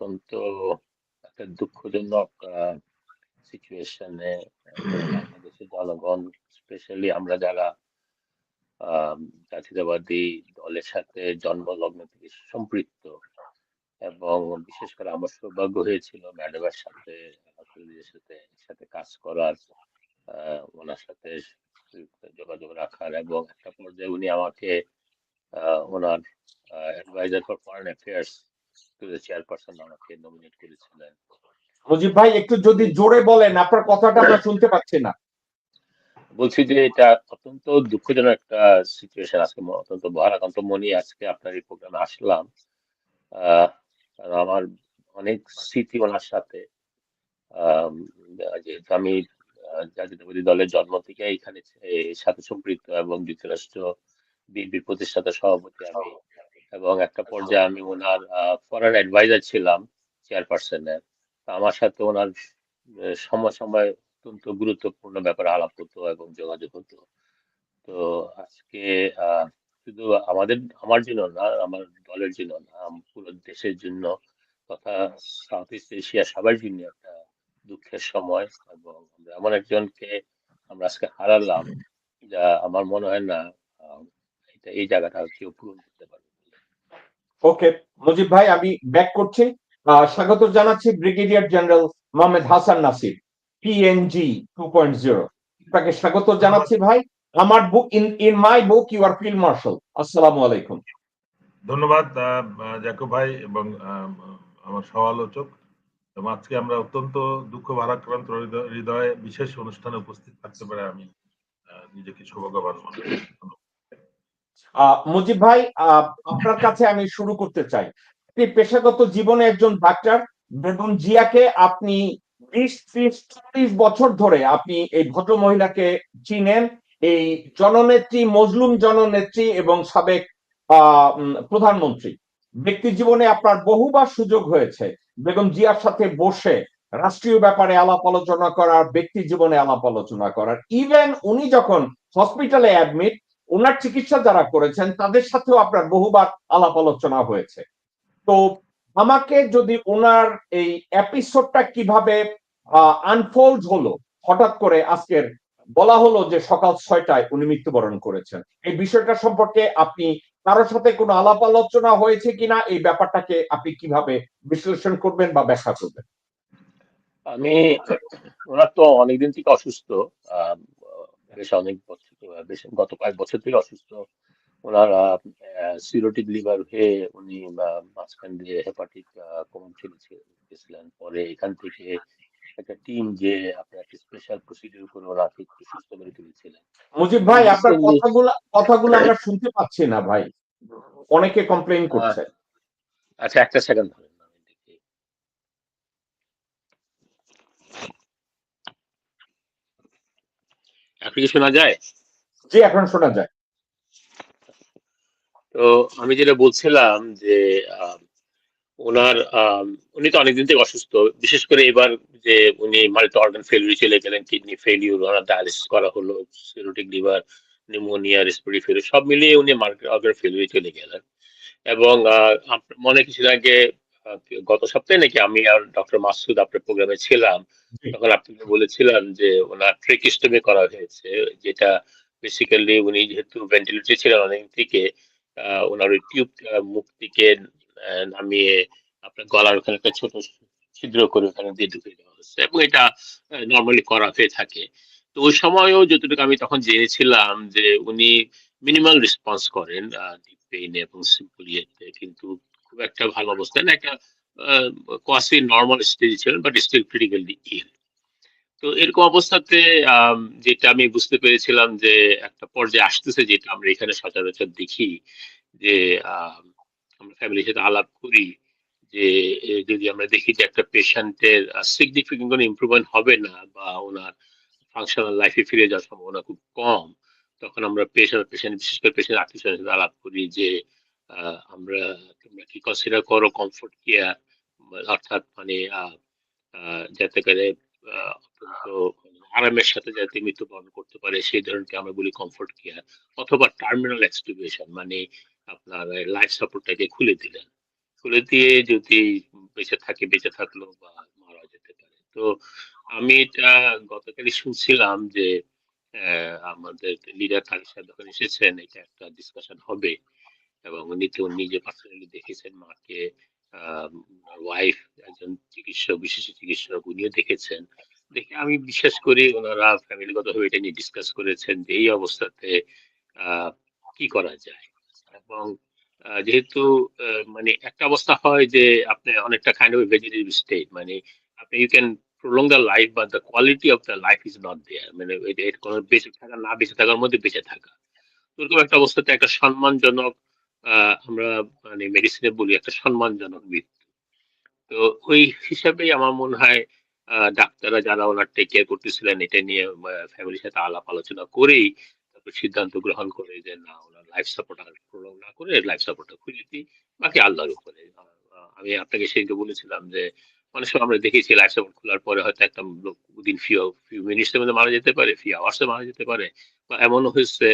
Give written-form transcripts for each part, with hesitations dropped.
অত্যন্ত একটা দুঃখজনক সিচুয়েশনে বাংলাদেশের জনগণ, স্পেশালি আমরা যারা আম জাতীয়তাবাদী দলের সাথে জন্মলগ্ন থেকে সম্পৃক্ত, এবং বিশেষ করে আমার সৌভাগ্য হয়েছিল ম্যাডামের সাথে, কলিগের সাথে একসাথে কাজ করার, ওনার সাথে যোগাযোগ রাখার, এবং একটা পর্যায়ে উনি আমাকে ওনার adviser for foreign affairs to the chairperson আমাকে নমিনেট করেছিলেন। মুজিব ভাই একটু যদি জোরে বলেন, আপনার কথাটা আমরা শুনতে পাচ্ছি না। বলছি যে এটা অত্যন্ত দুঃখজনক একটা সিচুয়েশন। আজকে অত্যন্ত ভারাক্রান্ত মনে আজকে আপনার এই প্রোগ্রামে আসলাম। আহ, কারণ আমার অনেক স্মৃতি ওনার সাথে। আম, যেহেতু আমি জাতীয়তাবাদী দলের জন্ম থেকে এখানে এর সাথে সম্পৃক্ত, এবং যুক্তরাষ্ট্র বিএনপির প্রতিষ্ঠাতা সভাপতি আমি, এবং একটা পর্যায়ে আমি ওনার ফরেন অ্যাডভাইজার ছিলাম চেয়ারপারসনের। আমার সাথে ওনার সময় সময় অত্যন্ত গুরুত্বপূর্ণ ব্যাপারে আলাপ হতো এবং যোগাযোগ হতো। তো আজকে আহ, শুধু আমার জন্য না, আমার দলের জন্য না, পুরো দেশের জন্য তথা সাউথ ইস্ট এশিয়া সবার জন্য একটা দুঃখের সময়। এবং আমরা এমন একজনকে আমরা আজকে হারালাম, যা আমার মনে হয় না আহ, এই জায়গাটা কেউ পূরণ করতে পারবে বলে। ওকে মুজিব ভাই, আমি ব্যাক করছি। স্বাগত জানাচ্ছি brigadier general Mohammad Hasan Nasir, PNG 2.0। আপনাকে স্বাগত ধন্যবাদ। জানাচ্ছি ভাই। আমার book, in my book you are field marshal. আসসালামু আলাইকুম। ধন্যবাদ জাকব ভাই এবং আমার সহ-আলোচক। এবং আজকে আমরা অত্যন্ত দুঃখ ভারাক্রান্ত হৃদয়ে বিশেষ অনুষ্ঠানে উপস্থিত থাকতে পারে আমি নিজেকে সৌভাগ্যবান মনে করি। মুজিব ভাই, আপনার কাছে আমি শুরু করতে চাই। আপনি পেশাগত জীবনে একজন ডাক্তার। বেগম জিয়াকে আপনি 20-30-40 বছর ধরে আপনি এই ভদ্র মহিলাকে চিনেন। এই জননেত্রী, মজলুম জননেত্রী এবং সাবেক প্রধানমন্ত্রী। ব্যক্তি জীবনে আপনার বহুবার সুযোগ হয়েছে বেগম জিয়ার সাথে বসে রাষ্ট্রীয় ব্যাপারে আলাপ আলোচনা করার, ব্যক্তি জীবনে আলাপ আলোচনা করার। ইভেন উনি যখন হসপিটালে অ্যাডমিট, ওনার চিকিৎসা যারা করেছেন তাদের সাথেও আপনার বহুবার আলাপ আলোচনা হয়েছে। তো আমাকে যদি ওনার এই এপিসোডটা কিভাবে আনফোল্ড হলো, হঠাৎ করে আজকের বলা হলো যে সকাল 6টায় উনি মৃত্যুবরণ করেছেন, এই বিষয়টা সম্পর্কে আপনি কারোর সাথে কোনো আলাপ আলোচনা হয়েছে কিনা, এই ব্যাপারটাকে আপনি কিভাবে বিশ্লেষণ করবেন বা ব্যাখ্যা করবেন? আমি ওনার তো অনেকদিন থেকে অসুস্থ। আহ, বেশ অনেক বছর, বেশ গত কয়েক বছর থেকে অসুস্থ। ওনার সিরোটিক লিভার হয়ে উনি মাঝখান দিয়ে হেপাটিক কোমর গেছিলেন। পরে এখান থেকে একটা টিম যে আপনার একটা স্পেশাল প্রসিডিউর করে ওনাকে একটু সুস্থ করে তুলেছিলেন। মুজিব এবং ভাই, আপনার রিসেন্টলি কথাগুলো আমরা শুনতে পাচ্ছি না ভাই, অনেকে কমপ্লেইন করছে। আচ্ছা, একটা সেকেন্ড ধরেন, আমি দেখি। এখন কি শোনা যায়? জি, এখন শোনা যায়। তো আমি যেটা বলছিলাম যে আহ, ওনার উনি তো অনেকদিন থেকে অসুস্থ। বিশেষ করে এবার যে উনি মাল্টি অর্গান ফেলিউর চলে গেলেন, কিডনি ফেলিউর, ওনার ডায়ালিসিস করা হলো, cirrhotic liver, pneumonia, respiratory failure, সব মিলিয়ে উনি মাল্টি অর্গান ফেলিউর চলে গেলেন। এবং মনে কিছুদিন আগে, আহ, গত সপ্তাহে নাকি, আমি আর ডক্টর মাসুদ আপনার প্রোগ্রামে ছিলাম। জি। তখন আপনি বলেছিলেন যে ওনার ট্রেকিস্টমি করা হয়েছে, যেটা বেসিক্যালি উনি যেহেতু ভেন্টিলেটরে ছিলেন অনেক থেকে, ওনার ওই টিউব মুখ থেকে নামিয়ে আপনার গলার ওখানে একটা ছোট ছিদ্র করে ওখানে দিয়ে ঢুকিয়ে দেওয়া হচ্ছে, এবং এটা নর্মালি করা হয়ে থাকে। তো ওই সময়ও যতটুকু আমি তখন জেনেছিলাম যে উনি মিনিমাল রেসপন্স করেন ডিপ পেইনে এবং সিম্পল ইয়েতে, কিন্তু খুব একটা ভালো অবস্থায় না, একটা কোয়াসি নর্মাল স্টেজ ছিলেন, বাট স্টিল ক্রিটিক্যালি ইল। তো এরকম অবস্থাতে যেটা আমি বুঝতে পেরেছিলাম যে একটা পর্যায়ে আসতেছে, যেটা আমরা এখানে সচরাচর দেখি, যে আহ, আমরা ফ্যামিলির সাথে আলাপ করি, যে যদি আমরা দেখি যে একটা পেশেন্টের সিগনিফিকেন্ট কোনো ইমপ্রুভমেন্ট হবে না, বা ওনার ফাংশনাল লাইফে ফিরে যাওয়ার সম্ভাবনা খুব কম, তখন আমরা পেশেন্ট, বিশেষ করে পেশেন্ট আত্মীয় স্বজনের সাথে আলাপ করি যে আমরা, তোমরা কি কনসিডার করো কমফোর্ট কেয়ার, অর্থাৎ মানে যাতে করে অত্যন্ত আরামের সাথে যাতে মৃত্যুবরণ করতে পারে সেই ধরনকে আমরা বলি কমফোর্ট কেয়ার, অথবা টার্মিনাল এক্সটুবেশন, মানে আপনার লাইফ সাপোর্টটাকে খুলে দিলেন। খুলে দিয়ে যদি বেঁচে থাকে, বেঁচে থাকলো বা মারা যেতে পারে। তো আমি এটা গতকালই শুনছিলাম যে আমাদের লিডার তারিক সাহেব যখন এসেছেন, এটা একটা ডিসকাশন হবে এবং উনি তো নিজে পার্সোনালি দেখেছেন মাকে, ওয়াইফ একজন চিকিৎসক, বিশেষ চিকিৎসক, উনিও দেখেছেন। দেখে আমি বিশ্বাস করি ওনারা ফ্যামিলিগতভাবে এটা নিয়ে ডিসকাস করেছেন যে এই অবস্থাতে আহ, কি করা যায়। এবং যেহেতু মানে একটা অবস্থা হয় যে আপনি অনেকটা কাইন্ড অফ ভেজিটেটিভ স্টেট, মানে আপনি you can prolong the life but the quality of the life is not there, মানে এর কোনো বেঁচে থাকা না বেঁচে থাকার মধ্যে বেঁচে থাকা, ওরকম একটা অবস্থাতে একটা সম্মানজনক আমরা মানে মেডিসিনে বলি একটা সম্মানজনক মৃত্যু। তো ওই হিসাবেই আমার মনে হয় ডাক্তাররা যারা ওনার টেক কেয়ার করতেছিলেন এটা নিয়ে ফ্যামিলির সাথে আলাপ আলোচনা করেই তারপর সিদ্ধান্ত গ্রহণ করে যে না, ওনার লাইফ সাপোর্ট আর প্রলং না করে লাইফ সাপোর্টটা খুলে দিই, বাকি আল্লাহর উপরে। আমি আপনাকে সেদিনকে বলেছিলাম যে অনেক সময় আমরা দেখেছি লাইফ সাপোর্ট খোলার পরে হয়তো একটা লোক উইদিন ফিউ মিনিটস এর মধ্যে মারা যেতে পারে, ফিউ আওয়ার্স মারা যেতে পারে, বা এমনও হয়েছে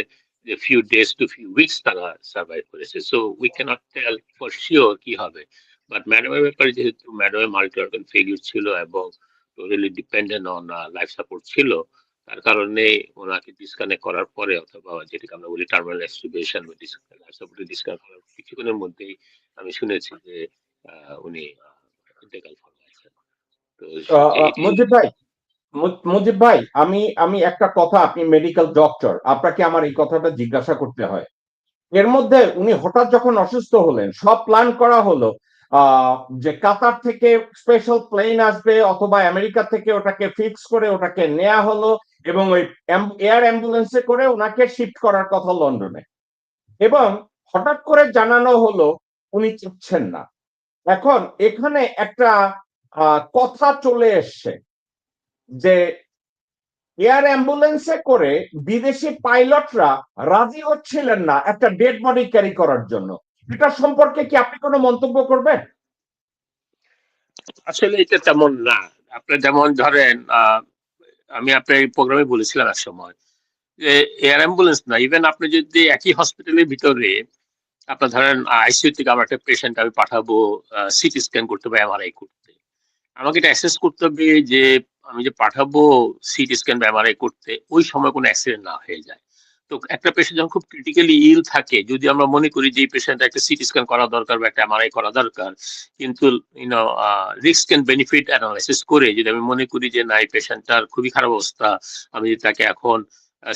যে few days to few weeks তারা সার্ভাইভ করেছে। So we can't tell for sure কি হবে। বাট ম্যাডামের ব্যাপারে যেহেতু ম্যাডামের মাল্টি অর্গান ফেলিউর ছিল এবং totally dependent on life support ছিল, তার কারণে ওনাকে ডিসকানেক্ট করার পরে অথবা যেটাকে আমরা বলি টার্মিনাল এক্সট্রিবিউশন বা লাইফ সাপোর্টে ডিসকানেক্ট করার কিছুক্ষণের মধ্যেই আমি শুনেছি যে উনি ইন্তেকাল ফরমাইছেন। তো মুজিব ভাই, মুজিব ভাই, আমি আমি একটা কথা, আপনি মেডিকেল ডক্টর, আপনাকে আমার এই কথাটা জিজ্ঞাসা করতে হয়। এর মধ্যে উনি হঠাৎ যখন অসুস্থ হলেন, সব প্ল্যান করা হলো যে কাতার থেকে স্পেশাল প্লেন আসবে অথবা আমেরিকা থেকে ওটাকে ফিক্স করে ওটাকে নেওয়া হলো এবং ওই এয়ার অ্যাম্বুলেন্সে করে ওনাকে শিফট করার কথা লন্ডনে, এবং হঠাৎ করে জানানো হলো উনি চাচ্ছেন না। এখন এখানে একটা কথা চলে এসছে যে এয়ার অ্যাম্বুলেন্সে করে বিদেশি পাইলটরা রাজি হচ্ছিলেন না একটা ডেড বডি ক্যারি করার জন্য। এটা সম্পর্কে কি আপনি কোনো মন্তব্য করবেন? আসলে এটা তেমন না। আপনি যেমন ধরেন আমি আপনার এই প্রোগ্রামে বলেছিলাম এক সময় যে এয়ার অ্যাম্বুলেন্স না, ইভেন আপনি যদি একই হসপিটালের ভিতরে আপনার ধরেন আইসিইউ থেকে আমার একটা পেশেন্ট আমি পাঠাবো সিটি স্ক্যান করতে বা এমআরআই করতে, আমাকে এটা অ্যাসেস করতে হবে যে আমি যে পাঠাবো সিটি স্ক্যান বা এমআরআই করতে ওই সময় কোনো অ্যাক্সিডেন্ট না হয়ে যায়। তো একটা পেশেন্ট যখন খুব ক্রিটিক্যালি ইল থাকে, যদি আমরা মনে করি যে এই পেশেন্ট একটা সিটি স্ক্যান করা দরকার বা একটা এমআরআই করা দরকার, কিন্তু রিস্ক এন্ড বেনিফিট অ্যানালাইসিস করে যদি আমি মনে করি যে না, এই পেশেন্টটার খুবই খারাপ অবস্থা, আমি যদি তাকে এখন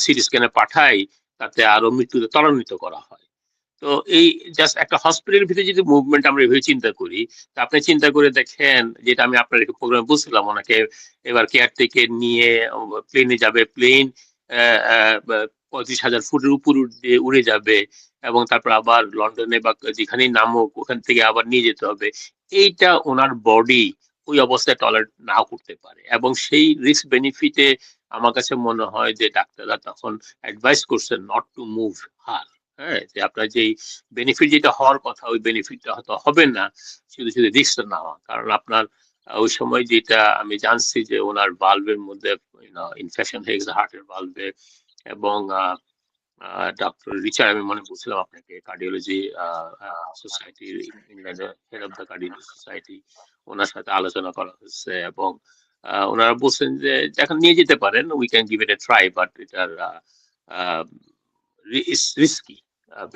সিটি স্ক্যানে পাঠাই তাতে আরো মৃত্যুতে ত্বরান্বিত করা হয়। তো এই জাস্ট একটা হসপিটালের ভিতরে যদি মুভমেন্ট আমরা এভাবে চিন্তা করি, তা আপনি চিন্তা করে দেখেন, যেটা আমি আপনার প্রোগ্রামে বলছিলাম, ওনাকে এবার কেয়ার থেকে নিয়ে প্লেনে যাবে, প্লেন 35,000 ফুটের উপর দিয়ে উড়ে যাবে এবং তারপর আবার লন্ডনে বা যেখানেই নামুক ওখান থেকে আবার নিয়ে যেতে হবে। এইটা ওনার বডি ওই অবস্থায় টলারেট নাও করতে পারে, এবং সেই রিস্ক বেনিফিটে আমার কাছে মনে হয় যে ডাক্তাররা তখন অ্যাডভাইস করছেন নট টু মুভ হার। হ্যাঁ, যে আপনার যেই বেনিফিট যেটা হওয়ার কথা ওই বেনিফিটটা হয়তো হবে না, শুধু শুধু রিস্কটা নেওয়া। কারণ আপনার ওই সময় যেটা আমি জানছি যে ওনার বাল্বের মধ্যে ইনফেকশন হয়ে গেছে, হার্টের বাল্বে, এবং ডক্টর রিচার্ড, আমি মনে বলছিলাম আপনাকে, কার্ডিওলজি সোসাইটির ইংল্যান্ডের head of the cardiology society, ওনার সাথে আলোচনা করা হয়েছে এবং ওনারা বলছেন যে এখন নিয়ে যেতে পারেন, we can give it A try, but এটার রিস্কি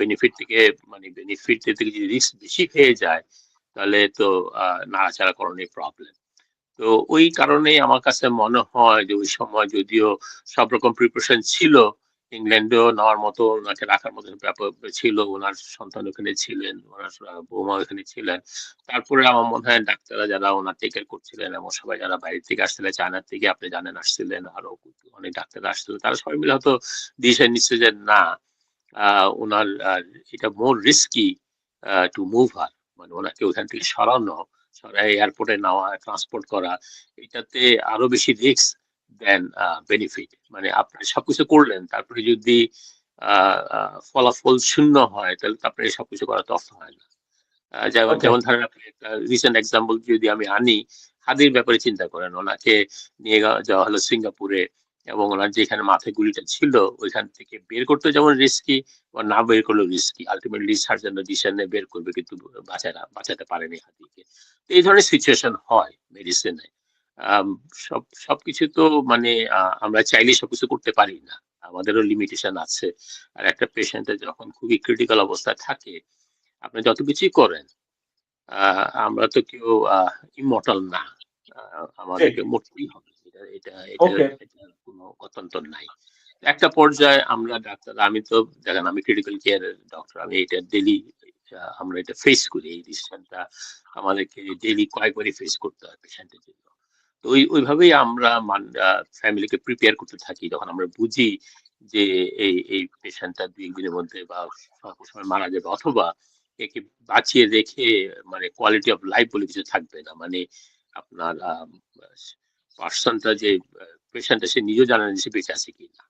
বেনিফিট থেকে, মানে বেনিফিট থেকে যদি রিস্ক বেশি হয়ে যায় তাহলে তো নাড়াচাড়া করানোই প্রবলেম। তো ওই কারণেই আমার কাছে মনে হয় যে ওই সময় যদিও সব রকম প্রিপারেশন ছিল, ইংল্যান্ডেও নেওয়ার মতো ওনাকে রাখার মতো ব্যাপার ছিল, ওনার সন্তান ওখানে ছিলেন, ওনার বৌমা ওখানে ছিলেন, তারপরে আমার মনে হয় ডাক্তাররা যারা ওনার টেক কেয়ার করছিলেন এবং সবাই যারা বাইরে থেকে আসছিলেন, চায়না থেকে আপনি জানেন আসছিলেন, আরো অনেক ডাক্তার আসছিলেন, তারা সবাই মিলে হয়তো ডিসিশন নিচ্ছে যে না, ওনার এটা মোর রিস্কি টু মুভ হার, মানে ওনাকে ওখান থেকে সরানো, সরাই এয়ারপোর্টে নেওয়া, ট্রান্সপোর্ট করা, এটাতে আরো বেশি রিস্ক দেন বেনিফিট। মানে আপনি সবকিছু করলেন, তারপরে যদি ফলাফল শূন্য হয় তাহলে তো আপনার সবকিছু করা তো অর্থ হয় না। যেমন ওকে, যেমন ধরেন আপনি একটা রিসেন্ট এক্সাম্পল যদি আমি আনি, হাদির ব্যাপারে চিন্তা করেন, ওনাকে নিয়ে যাওয়া হলো সিঙ্গাপুরে, এবং ওনার যেখানে মাথায় গুলিটা ছিল ওইখান থেকে বের করতে যেমন রিস্কি, বা না বের করলেও রিস্কি। আলটিমেটলি সার্জন ডিসিশনে বের করবে, কিন্তু বাঁচাতে পারেনি হাতিকে। এই ধরনের সিচুয়েশন হয় মেডিসিনে। সবকিছু তো মানে আমরা চাইলেই সবকিছু করতে পারি না, আমাদেরও লিমিটেশন আছে। আর একটা পেশেন্টের যখন খুবই ক্রিটিক্যাল অবস্থায় থাকে, আপনি যত কিছুই করেন, আমরা তো কেউ ইমর্টাল না, আমাদেরকে মরতেই হবে। এটা এটা এটা ওকে। এটার কোনো গত্যন্তর নাই। একটা পর্যায়ে আমরা ডাক্তার, আমি তো দেখেন আমি ক্রিটিক্যাল কেয়ারের ডক্টর, আমি এটা ডেইলি আমরা এটা ফেস করি, এই ডিসিশনটা আমাদেরকে ডেইলি কয়েকবারই ফেস করতে হয় পেশেন্টের জন্য। তো ওইভাবেই আমরা ফ্যামিলিকে প্রিপেয়ার করতে থাকি যখন আমরা বুঝি যে এই পেশেন্টটা 2 দিনের মধ্যে বা স্বল্প সময় মারা যাবে, অথবা একে বাঁচিয়ে রেখে মানে কোয়ালিটি অফ লাইফ বলে কিছু থাকবে না। মানে আপনার পার্সনটা যে পেশেন্টটা সে নিজেও জানে না যে সে বেঁচে আছে কিনা।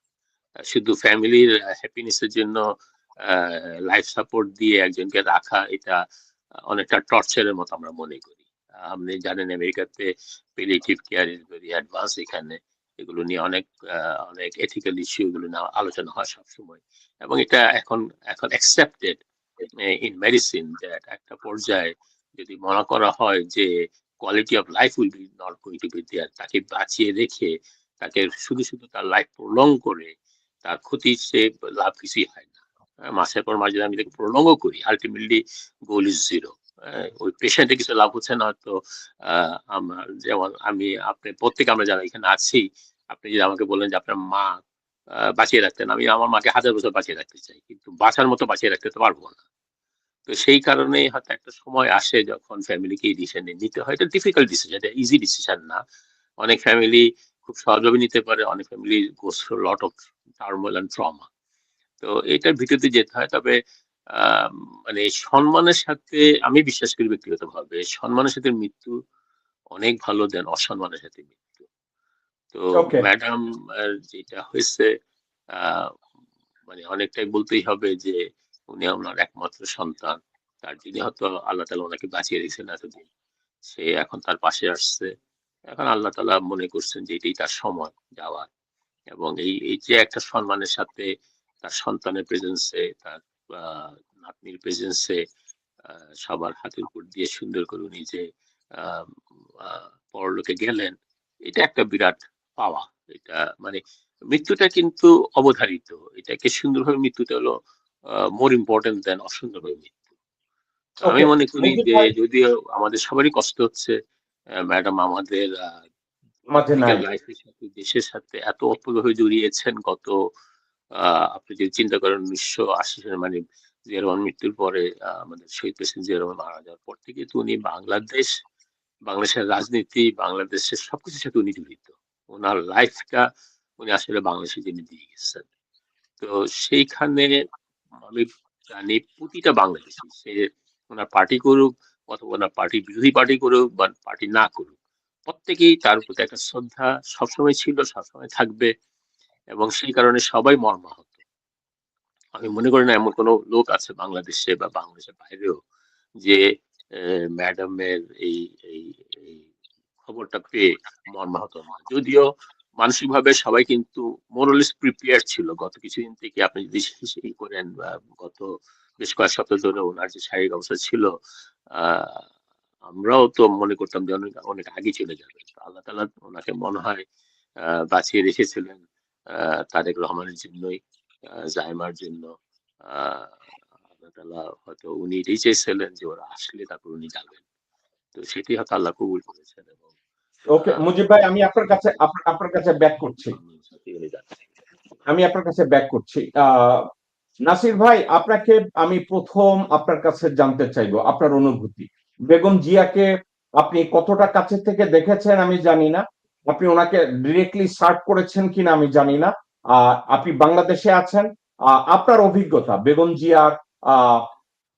শুধু ফ্যামিলির হ্যাপিনেস এর জন্য লাইফ সাপোর্ট দিয়ে একজনকে রাখা, এটা অনেকটা টর্চারের মতো আমরা মনে করি। আপনি জানেন আমেরিকাতে palliative care is very advance, এখানে এগুলো নিয়ে অনেক এথিক্যাল ইস্যু, এগুলো নিয়ে আলোচনা হয় সবসময়। এবং এটা এখন অ্যাকসেপ্টেড ইন মেডিসিন, যে একটা পর্যায়ে যদি মনে করা হয় যে quality of life will be not going to be there, তাকে বাঁচিয়ে রেখে তাকে শুধু তার লাইফ প্রলং করে তার ক্ষতি, সে লাভ কিছুই হয় না। মাসের পর মাস যদি আমি তাকে প্রলংও করি, আলটিমেটলি গোল ইজ জিরো। ওই পেশেন্টে কিছু লাভ হচ্ছে না হয়তো। আমার যেমন আপনি প্রত্যেকে আমরা যারা এখানে আছি, আপনি যদি আমাকে বলেন যে আপনার মা বাঁচিয়ে রাখতেন, আমি আমার মাকে 1000 বছর বাঁচিয়ে রাখতে চাই, কিন্তু বাঁচার মতো বাঁচিয়ে রাখতে তো পারবো না। তো সেই কারণেই হয়তো একটা সময় আসে যখন ফ্যামিলিকে এই ডিসিশন নিতে হয়। এটা ডিফিকাল্ট ডিসিশন, এটা ইজি ডিসিশন না। অনেক ফ্যামিলি খুব সহজভাবে নিতে পারে, অনেক family goes through lot of turmoil and trauma. তো এটার ভিতরে যেতে হয়। তবে আহ, মানে সম্মানের সাথে, আমি বিশ্বাস করি ব্যক্তিগতভাবে, সম্মানের সাথে মৃত্যু অনেক ভালো দেন অসম্মানের সাথে মৃত্যু। তো ওকে। ম্যাডাম যেটা হয়েছে, আহ, মানে অনেকটাই বলতেই হবে যে উনি আমার একমাত্র সন্তান, তার যিনি হয়তো আল্লাহ তালা ওনাকে বাঁচিয়ে রেখেছেন এতদিন, সে এখন তার পাশে আসছে। এখন আল্লাহ তালা মনে করছেন যে এটাই তার সময় যাওয়ার। এবং এই যে একটা সম্মানের সাথে তার সন্তানের প্রেজেন্সে, তার আহ, নাতনির প্রেজেন্সে সবার হাতের উপর দিয়ে সুন্দর করে উনি যে আহ, পরলোকে গেলেন, এটা একটা বিরাট পাওয়া। এটা মানে মৃত্যুটা কিন্তু অবধারিত, এটাকে সুন্দরভাবে মৃত্যুটা হলো মোর ইম্পর্টেন্ট দেন অসুন্দরভাবে মৃত্যু। তো আমি ওকে মনে করি মুজিব যে ভাই যদিও আমাদের সবারই কষ্ট হচ্ছে, ম্যাডাম আমাদের মাঝে পলিটিক্যাল নাই। লাইফের সাথে, দেশের সাথে এত ওতপ্রোতভাবে জড়িয়েছেন। গত আপনি যদি চিন্তা করেন 1980 সালে, মানে জিয়া রহমান মৃত্যুর পরে, আমাদের শহীদ প্রেসিডেন্ট জিয়া রহমান মারা যাওয়ার পর থেকে তো উনি বাংলাদেশের রাজনীতি, বাংলাদেশের সবকিছুর সাথে উনি জড়িত। ওনার লাইফটা উনি আসলে বাংলাদেশের জন্য দিয়ে গেছেন। তো সেইখানে আমি জানি প্রতিটা বাংলাদেশি, সে ওনার পার্টি করুক অথবা ওনার পার্টি বিরোধী পার্টি করুক বা পার্টি না করুক, প্রত্যেকেই তার প্রতি একটা শ্রদ্ধা সবসময় ছিল, সবসময় থাকবে। এবং সেই কারণে সবাই মর্মাহত। আমি মনে করি না এমন কোনো লোক আছে বাংলাদেশে বা বাংলাদেশের বাইরেও যে ম্যাডামের এই এই এই খবরটা পেয়ে মর্মাহত না। যদিও মানসিকভাবে সবাই কিন্তু মোরলেস প্রিপেয়ার ছিল। গত কিছুদিন থেকে আপনি যদি করেন, গত বেশ কয়েক সপ্তাহ ধরে ওনার যে শারীরিক অবস্থা ছিল, আহ আমরাও তো মনে করতাম যে অনেক অনেক আগে চলে যাবে। আল্লাহ তাআলা ওনাকে মনে হয় বাঁচিয়ে রেখেছিলেন তারেক রহমানের জন্যই, জাইমার জন্য। আহ আল্লাহ তাআলা হয়তো উনি এটাই চেয়েছিলেন যে ওরা আসলে তারপর উনি যাবেন। তো সেটি হয়তো আল্লাহ কবুল করেছেন। এবং ওকে মুজিব ভাই, আমি আপনার কাছে আপনার কাছে ব্যাক করছি। সাথে উনি যাচ্ছেন। আমি আপনার কাছে ব্যাক করছি। নাসির ভাই, আপনাকে আমি প্রথম আপনার কাছে জানতে চাইবো আপনার অনুভূতি। বেগম জিয়াকে আপনি কতটা কাছে থেকে দেখেছেন আমি জানি না, আপনি ওনাকে ডিরেক্টলি সার্ভ করেছেন কিনা আমি জানি না। আপনি বাংলাদেশে আছেন, আপনার অভিজ্ঞতা বেগম জিয়ার আহ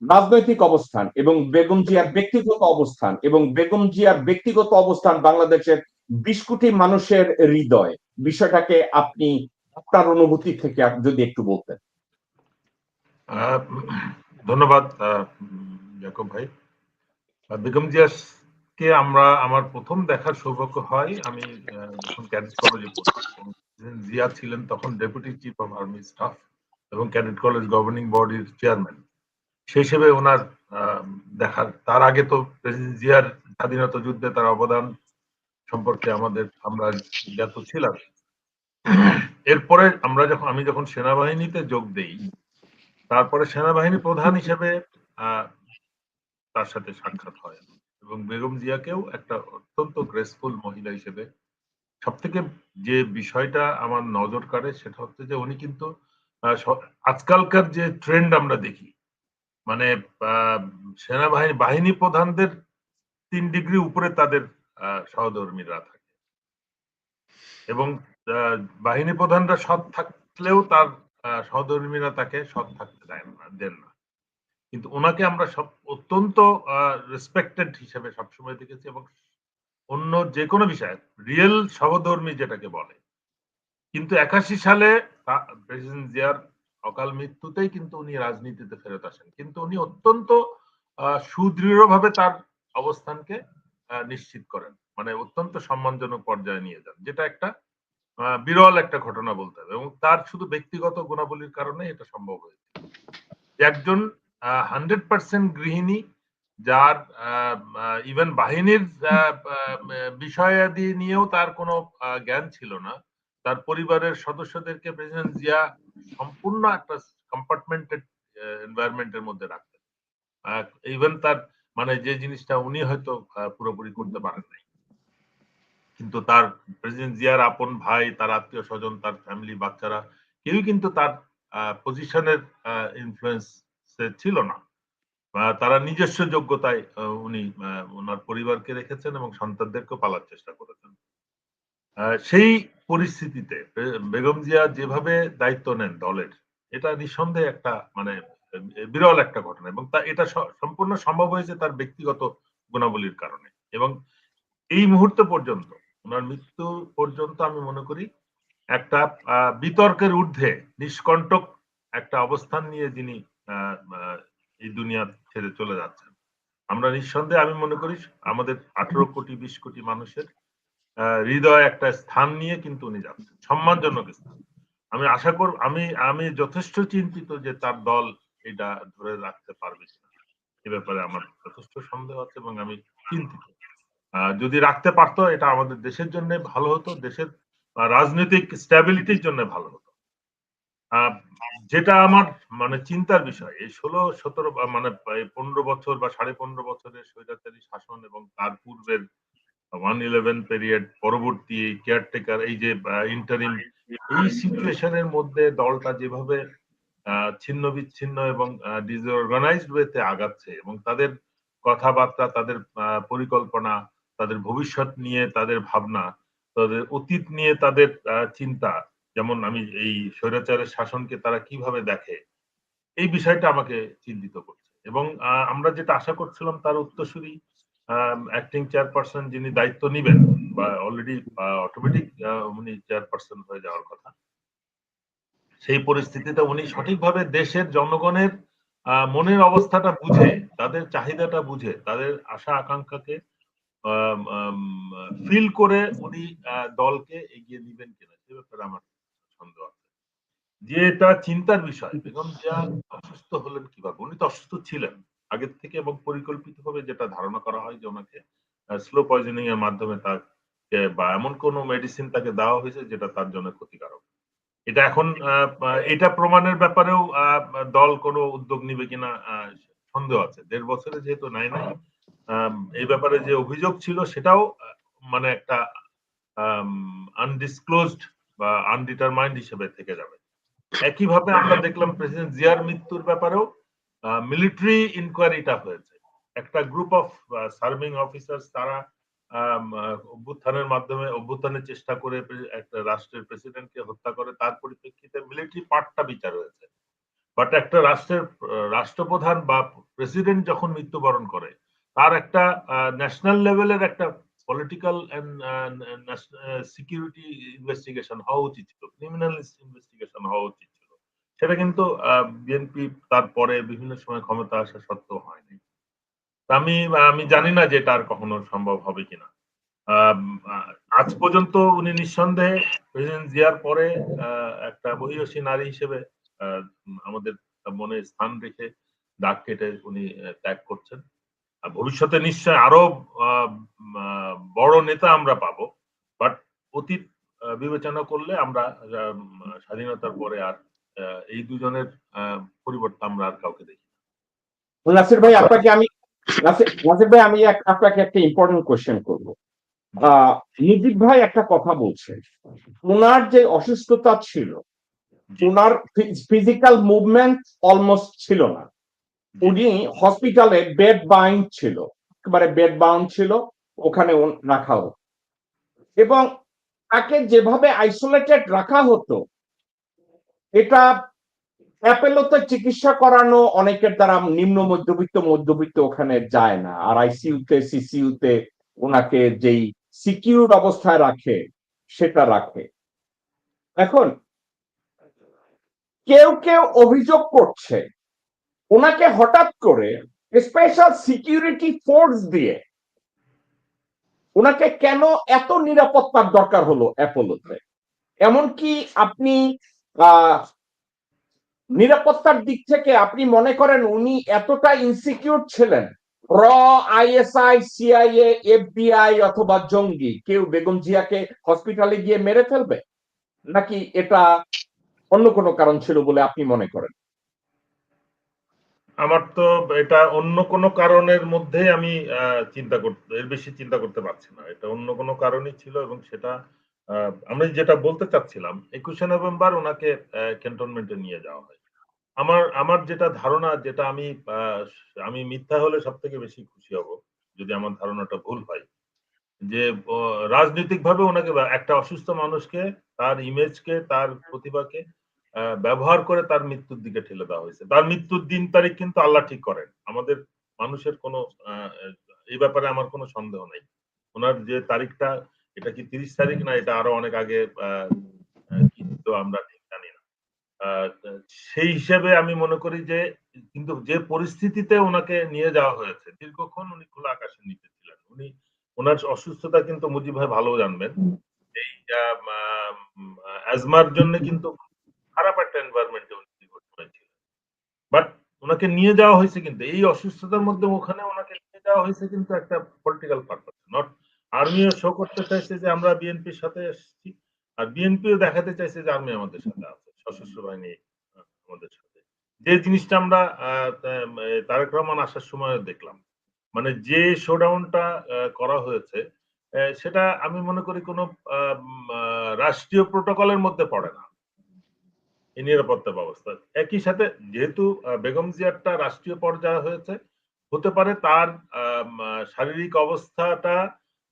রাজনৈতিক অবস্থান এবং বেগম জিয়ার ব্যক্তিগত অবস্থান এবং বেগম জিয়ার ব্যক্তিগত অবস্থান বাংলাদেশের 20 কোটি মানুষের হৃদয়, বিষয়টাকে আপনি আপনার অনুভূতি থেকে যদি একটু বলতেন। ধন্যবাদ জাকব ভাই। বেগম জিয়া কে আমার প্রথম দেখার সৌভাগ্য হয় আমি যখন ক্যাডেট কলেজে পড়ি। জিয়া ছিলেন তখন deputy chief of army staff এবং ক্যাডেট কলেজ গভর্নিং বডির চেয়ারম্যান। সেই হিসেবে ওনার দেখার, তার আগে তো প্রেসিডেন্ট জিয়ার স্বাধীনতা যুদ্ধে তার অবদান সম্পর্কে আমরা জ্ঞাত ছিলাম। এরপরে আমি যখন সেনাবাহিনীতে যোগ দেই, তারপরে সেনাবাহিনী প্রধান হিসেবে তার সাথে সাক্ষাৎ হয় এবং বেগম জিয়াকেও একটা অত্যন্ত গ্রেসফুল মহিলা হিসেবে। সবথেকে যে বিষয়টা আমার নজর কাড়ে সেটা হচ্ছে যে উনি কিন্তু আজকালকার যে ট্রেন্ড আমরা দেখি, মানে বাহিনী প্রধানদের 3 ডিগ্রি উপরে তাদের সহধর্মীরা থাকে এবং বাহিনী প্রধানরা সৎ থাকলেও তার সহধর্মীরা তাকে সৎ থাকতে দেন না। কিন্তু ওনাকে আমরা সব অত্যন্ত রেসপেক্টেড হিসেবে সবসময় দেখেছি এবং অন্য যে কোনো বিষয়ে রিয়েল সহধর্মী যেটাকে বলে। কিন্তু 81 সালে প্রেসিডেন্ট জিয়ার অকাল মৃত্যুতেই কিন্তু উনি রাজনীতিতে ফেরত আসেন। কিন্তু উনি অত্যন্ত সুদৃঢ়ভাবে তার অবস্থানকে নিশ্চিত করেন, মানে অত্যন্ত সম্মানজনক পর্যায়ে নিয়ে যান, যেটা একটা বিরল একটা ঘটনা বলতে হবে এবং তার শুধু ব্যক্তিগত গুণাবলীর কারণে এটা সম্ভব হয়েছে। একজন 100% গৃহিণী, যার ইভেন বাহিনীর বিষয়াদি নিয়েও তার কোনো জ্ঞান ছিল না, তার পরিবারের সদস্যদেরকে প্রেসিডেন্ট জিয়া সম্পূর্ণ একটা কম্পার্টমেন্টেড এনভায়রনমেন্টের মধ্যে রাখতেন। ইভেন তার মানে যে জিনিসটা উনি হয়তো পুরোপুরি করতে পারেন নাই, কিন্তু তার প্রেসিডেন্ট জিয়ার আপন ভাই, তার আত্মীয় স্বজন, তার ফ্যামিলি, বাচ্চারা কেউই কিন্তু তার পজিশনের ইনফ্লুয়েন্স ছিল না। তারা নিজস্ব যোগ্যতায় উনি ওনার পরিবারকে রেখেছেন এবং সন্তানদেরকেও পালার চেষ্টা করেছেন। সেই পরিস্থিতিতে বেগম জিয়া যেভাবে দায়িত্ব নেন দলের, এটা নিঃসন্দেহে একটা মানে বিরল একটা ঘটনা এবং এটা সম্পূর্ণ সম্ভব হয়েছে তার ব্যক্তিগত গুণাবলীর কারণে। এবং এই মুহূর্ত পর্যন্ত, ওনার মৃত্যু পর্যন্ত আমি মনে করি একটা বিতর্কের ঊর্ধ্বে নিষ্কণ্টক একটা অবস্থান নিয়ে যিনি এই দুনিয়া ছেড়ে চলে যাচ্ছেন। আমরা নিঃসন্দেহে আমি মনে করি আমাদের 18 কোটি 20 কোটি মানুষের হৃদয়ে একটা স্থান নিয়ে কিন্তু উনি যাচ্ছেন, সম্মানজনক স্থান। আমি আশা করব, আমি যথেষ্ট চিন্তিত যে তার দল এটা ধরে রাখতে পারবে কিনা, এ ব্যাপারে আমার যথেষ্ট সন্দেহ আছে এবং আমি চিন্তিত। যদি রাখতে পারতো এটা আমাদের দেশের জন্য ভালো হতো, দেশের রাজনৈতিক স্ট্যাবিলিটির জন্য ভালো হতো। যেটা আমার মানে চিন্তার বিষয়, এই 16-17 মানে 15 বছর বা 15.5 বছরের স্বৈরাচারী শাসন এবং তার পূর্বের 111 পিরিয়ড, পরবর্তী কেয়ারটেকার, এই যে ইন্টারিম, এই সিচুয়েশনের মধ্যে দলটা যেভাবে ছিন্ন বিচ্ছিন্ন এবং ডিসঅর্গানাইজড ওয়েতে আগাচ্ছে এবং তাদের কথাবার্তা, তাদের পরিকল্পনা, তাদের ভবিষ্যৎ নিয়ে তাদের ভাবনা, তাদের অতীত নিয়ে তাদের চিন্তা, যেমন আমি এই স্বৈরাচারের শাসনকে তারা কিভাবে দেখে, এই বিষয়টা আমাকে চিন্তিত করছে। এবং আমরা যেটা আশা করছিলাম তার উত্তরসূরি অ্যাক্টিং চেয়ারপারসন যিনি দায়িত্ব নিবেন বা অলরেডি অটোমেটিক উনি চেয়ারপারসন হয়ে যাওয়ার কথা, সেই পরিস্থিতিতে উনি সঠিকভাবে দেশের জনগণের মনের অবস্থাটা বুঝে, তাদের চাহিদাটা বুঝে, তাদের আশা আকাঙ্ক্ষাকে ফিল করে উনি দলকে এগিয়ে নিবেন কিনা সে ব্যাপারে আমার সন্দেহ আছে। যে এটা চিন্তার বিষয়, বেগম জিয়া অসুস্থ হলেন কিভাবে? উনি তো অসুস্থ ছিলেন আগের থেকে এবং পরিকল্পিতভাবে যেটা ধারণা করা হয় যে ওনাকে স্লো পয়জনিং এর মাধ্যমে তাকে বা এমন কোনো মেডিসিন তাকে দেওয়া হয়েছে যেটা তার জন্য ক্ষতিকারক। এটা এখন এটা প্রমাণের ব্যাপারেও দল কোনো উদ্যোগ নিবে কিনা সন্দেহ আছে। 1.5 বছরে যেহেতু নাই, এই ব্যাপারে যে অভিযোগ ছিল সেটাও মানে একটা আনডিসক্লোজড বা আনডিটারমাইন্ড হিসেবে থেকে যাবে। একইভাবে আমরা দেখলাম প্রেসিডেন্ট জিয়ার মৃত্যুর ব্যাপারেও মিলিটারি ইনকোয়ারিটা হয়েছে। একটা গ্রুপ অফ সার্ভিং অফিসার্স, তারা অভ্যুত্থানের চেষ্টা করে একটা রাষ্ট্রের প্রেসিডেন্টকে হত্যা করে, তার পরিপ্রেক্ষিতে মিলিটারি পার্টটা বিচার হয়েছে। বাট একটা রাষ্ট্রপ্রধান বা প্রেসিডেন্ট যখন মৃত্যুবরণ করে, তার একটা ন্যাশনাল লেভেলের একটা পলিটিক্যাল এন্ড সিকিউরিটি ইনভেস্টিগেশন হওয়া উচিত ছিল, ক্রিমিনাল ইনভেস্টিগেশন হওয়া উচিত ছিল। সেটা কিন্তু বিএনপি তারপরে বিভিন্ন সময় ক্ষমতা আসা সত্ত্বেও হয়নি। আমি আমি জানি না যে এটা আর কখনো সম্ভব হবে কিনা। আম আজ পর্যন্ত উনি নিঃসন্দেহে প্রেসিডেন্ট জিয়ার পরে একটা মহিয়সী নারী হিসেবে আ আমাদের মনে স্থান রেখে দাগ কেটে উনি ত্যাগ করছেন। ভবিষ্যতে নিশ্চয়ই আরো আ মা বড় নেতা আমরা পাবো। বাট অতীত বিবেচনা করলে আমরা স্বাধীনতার পরে আর আ এই দুজনের আ পরিবর্তে আমরা আর কাউকে দেখি না। নাসির ভাই আপনাকে আমি নাসির ভাই আমি আপনাকে একটা ইম্পর্টেন্ট কোয়েশ্চেন করব। জি, মুজিব ভাই একটা কথা বলছে, ওনার যে অসুস্থতা ছিল, জি, ওনার ফিজিক্যাল মুভমেন্ট অলমোস্ট ছিল না। জি, উনি হসপিটালে বেড বাউন্ড ছিল, একেবারে বেড বাউন্ড ছিল, ওখানে রাখা হতো এবং তাকে যেভাবে আইসোলেটেড রাখা হতো, এটা অ্যাপেলোতে চিকিৎসা করানো অনেকের দ্বারা নিম্ন মধ্যবিত্ত ওখানে যায় না, আর আইসিইউতে সিসিইউতে ওনাকে যেই সিকিউরড অবস্থায় রাখে সেটা রাখে। এখন কেউ কেউ অভিযোগ করছে ওনাকে হঠাৎ করে স্পেশাল সিকিউরিটি ফোর্স দিয়ে ওনাকে কেন এত নিরাপত্তার দরকার হলো অ্যাপোলোতে। এমনকি আপনি আহ নিরাপত্তার দিক থেকে আপনি মনে করেন উনি এতটা ইনসিকিউর ছিলেন, র আইএসআই সিআইএ এফবিআই অথবা জঙ্গি কেউ বেগম জিয়াকে হসপিটালে গিয়ে মেরে ফেলবে, নাকি এটা অন্য কোনো কারণ ছিল বলে আপনি মনে করেন? আমার তো এটা অন্য কোনো কারণের মধ্যে আমি এর বেশি চিন্তা করতে পারছি না। এটা অন্য কোনো কারণই ছিল এবং সেটা আমি যেটা বলতে চাচ্ছিলাম ২১শে নভেম্বর উনাকে ক্যান্টনমেন্টে নিয়ে যাওয়া হয়। আমার আমার যেটা ধারণা যেটা আ আমি মিথ্যা হলে সবথেকে বেশি খুশি হব। যদি আমার ধারণাটা ভুল হয়। যে রাজনৈতিকভাবে উনাকে একটা অসুস্থ মানুষকে তার ইমেজকে, তার প্রতিভাকে ব্যবহার করে তার মৃত্যুর দিকে ঠেলে দেওয়া হয়েছে। তার মৃত্যুর দিন তারিখ কিন্তু আল্লাহ ঠিক করেন। আমাদের মানুষের কোনো আ এই ব্যাপারে আমার কোনো সন্দেহ নাই। উনার যে তারিখটা এটা কি ৩০ তারিখ না এটা আরো অনেক আগে আ আ কিন্তু আমরা ঠিক জানি না। আ তা সেই হিসেবে আমি মনে করি যে কিন্তু যে পরিস্থিতিতে উনাকে নিয়ে যাওয়া হয়েছে, দীর্ঘক্ষণ উনি খোলা আকাশের নিচে ছিলেন। উনার অসুস্থতা কিন্তু মুজিব ভাই ভালো জানবেন। এই আ মা অ্যাজমার জন্য কিন্তু খারাপ একটা এনভায়রনমেন্ট এ উনি দীর্ঘসময় ছিলেন। বাট উনাকে নিয়ে যাওয়া হয়েছে কিন্তু এই অসুস্থতার মধ্যে ওখানে উনাকে নিয়ে যাওয়া হয়েছে কিন্তু একটা পলিটিক্যাল পারপাস নট আর্মিও শো করতে চাইছে যে আমরা বিএনপির সাথে এসেছি। আর বিএনপিও দেখাতে চাইছে যে আর্মি আমাদের সাথে আছে। সশস্ত্র বাহিনী আমাদের সাথে। যে জিনিসটা আমরা আ তাম এ তারেক রহমান আসার সময়ও দেখলাম। মানে যে শোডাউনটা করা হয়েছে সেটা আমি মনে করি কোন আম আ রাষ্ট্রীয় প্রটোকলের মধ্যে পড়ে না। এই নিরাপত্তা ব্যবস্থা। একই সাথে যেহেতু বেগম জিয়ারটা রাষ্ট্রীয় পর্যায়ে হয়েছে, হতে পারে তার শারীরিক অবস্থাটা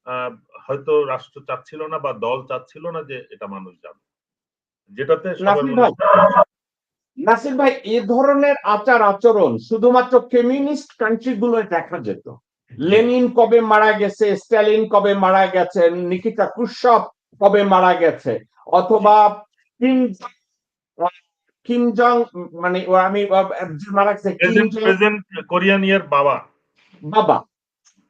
আ হয়তো রাষ্ট্র চাচ্ছিল না বা দল চাচ্ছিল না যে এটা মানুষ জানুক। যেটাতে সবাই নাসির মনে ভাই, নাসির ভাই, এ ধরনের আচার আচরণ শুধুমাত্র কমিউনিস্ট কান্ট্রি গুলোয় দেখা যেত। জি, লেনিন কবে মারা গেছে, স্ট্যালিন কবে মারা গেছেন, নিকিতা ক্রুশচভ কবে মারা গেছে, জি। অথবা কিম কিম জং মানে আমি যে মারা গেছে কিম জং প্রেজেন্ট কোরিয়ান ইয়ার বাবা। বাবা,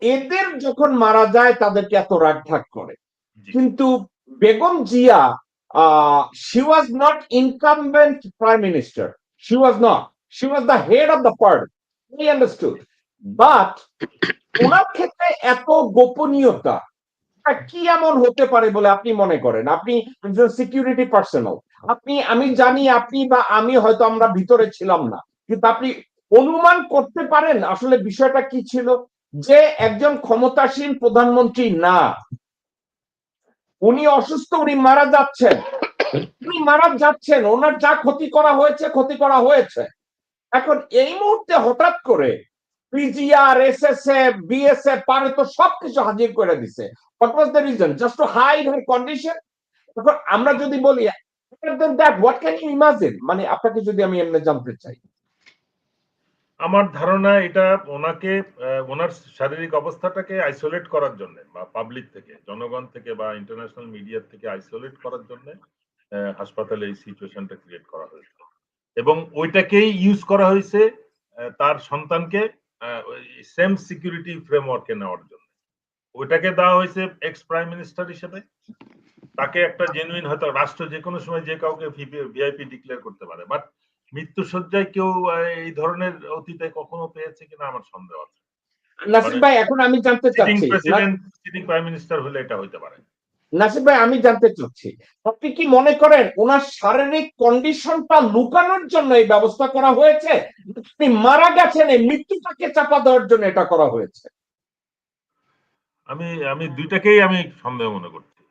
এদের যখন মারা যায় তাদেরকে এত রাগঢাক করে। জি, কিন্তু Begum Zia, she was not incumbent prime minister, she was not, she was the head of the party, I understood, but ওনার ক্ষেত্রে এত গোপনীয়তা কি এমন হতে পারে বলে আপনি মনে করেন? আপনি একজন সিকিউরিটি পার্সোনাল, আমি জানি আপনি বা আমি হয়তো আমরা ভিতরে ছিলাম না, কিন্তু আপনি অনুমান করতে পারেন আসলে বিষয়টা কি ছিল, যে একজন ক্ষমতাসীন প্রধানমন্ত্রী না, উনি অসুস্থ, উনি মারা যাচ্ছেন, ওনার যা ক্ষতি করা হয়েছে ক্ষতি করা হয়েছে। এখন এই মুহূর্তে হঠাৎ করে পিজিআর এসএসএফ বিএসএফ পারে তো সবকিছু হাজির করে দিছে। What was the reason? Just to hide her condition? এখন আমরা যদি বলি হোয়াট ক্যান ইউ ইমাজিন, মানে আপনাকে যদি আমি এমনি জানতে চাই। আমার ধারণা এটা ওনাকে ওনার শারীরিক অবস্থাটাকে আইসোলেট করার জন্যে বা পাবলিক থেকে, জনগণ থেকে বা ইন্টারন্যাশনাল মিডিয়া থেকে আইসোলেট করার জন্যে হাসপাতালে এই সিচুয়েশনটা ক্রিয়েট করা হয়েছে। এবং ওইটাকেই ইউজ করা হয়েছে তার সন্তানকে সেম সিকিউরিটি ফ্রেমওয়ার্কে নেওয়ার জন্য। ওইটাকে দেওয়া হয়েছে এক্স প্রাইম মিনিস্টার হিসেবে। তাকে একটা জেনুইন হয়তো রাষ্ট্র যে কোনো সময় যে কাউকে ভিআইপি ডিক্লেয়ার করতে পারে, বাট মৃত্যুসজ্জায় কেউ এই ধরনের অতীতে কখনো পেয়েছে কিনা আমার সন্দেহ আছে। নাসির ভাই, এখন আমি জানতে সিটিং চাচ্ছি, প্রেসিডেন্ট, সিটিং প্রাইম মিনিস্টার হলে এটা হইতে পারে। নাসির ভাই আমি জানতে চাচ্ছি, আপনি কি মনে করেন ওনার শারীরিক কন্ডিশনটা লুকানোর জন্য এই ব্যবস্থা করা হয়েছে, তিনি মারা গেছেন এই মৃত্যুটাকে চাপা দেওয়ার জন্য এটা করা হয়েছে? আমি দুইটাকেই আমি সন্দেহ মনে করছি।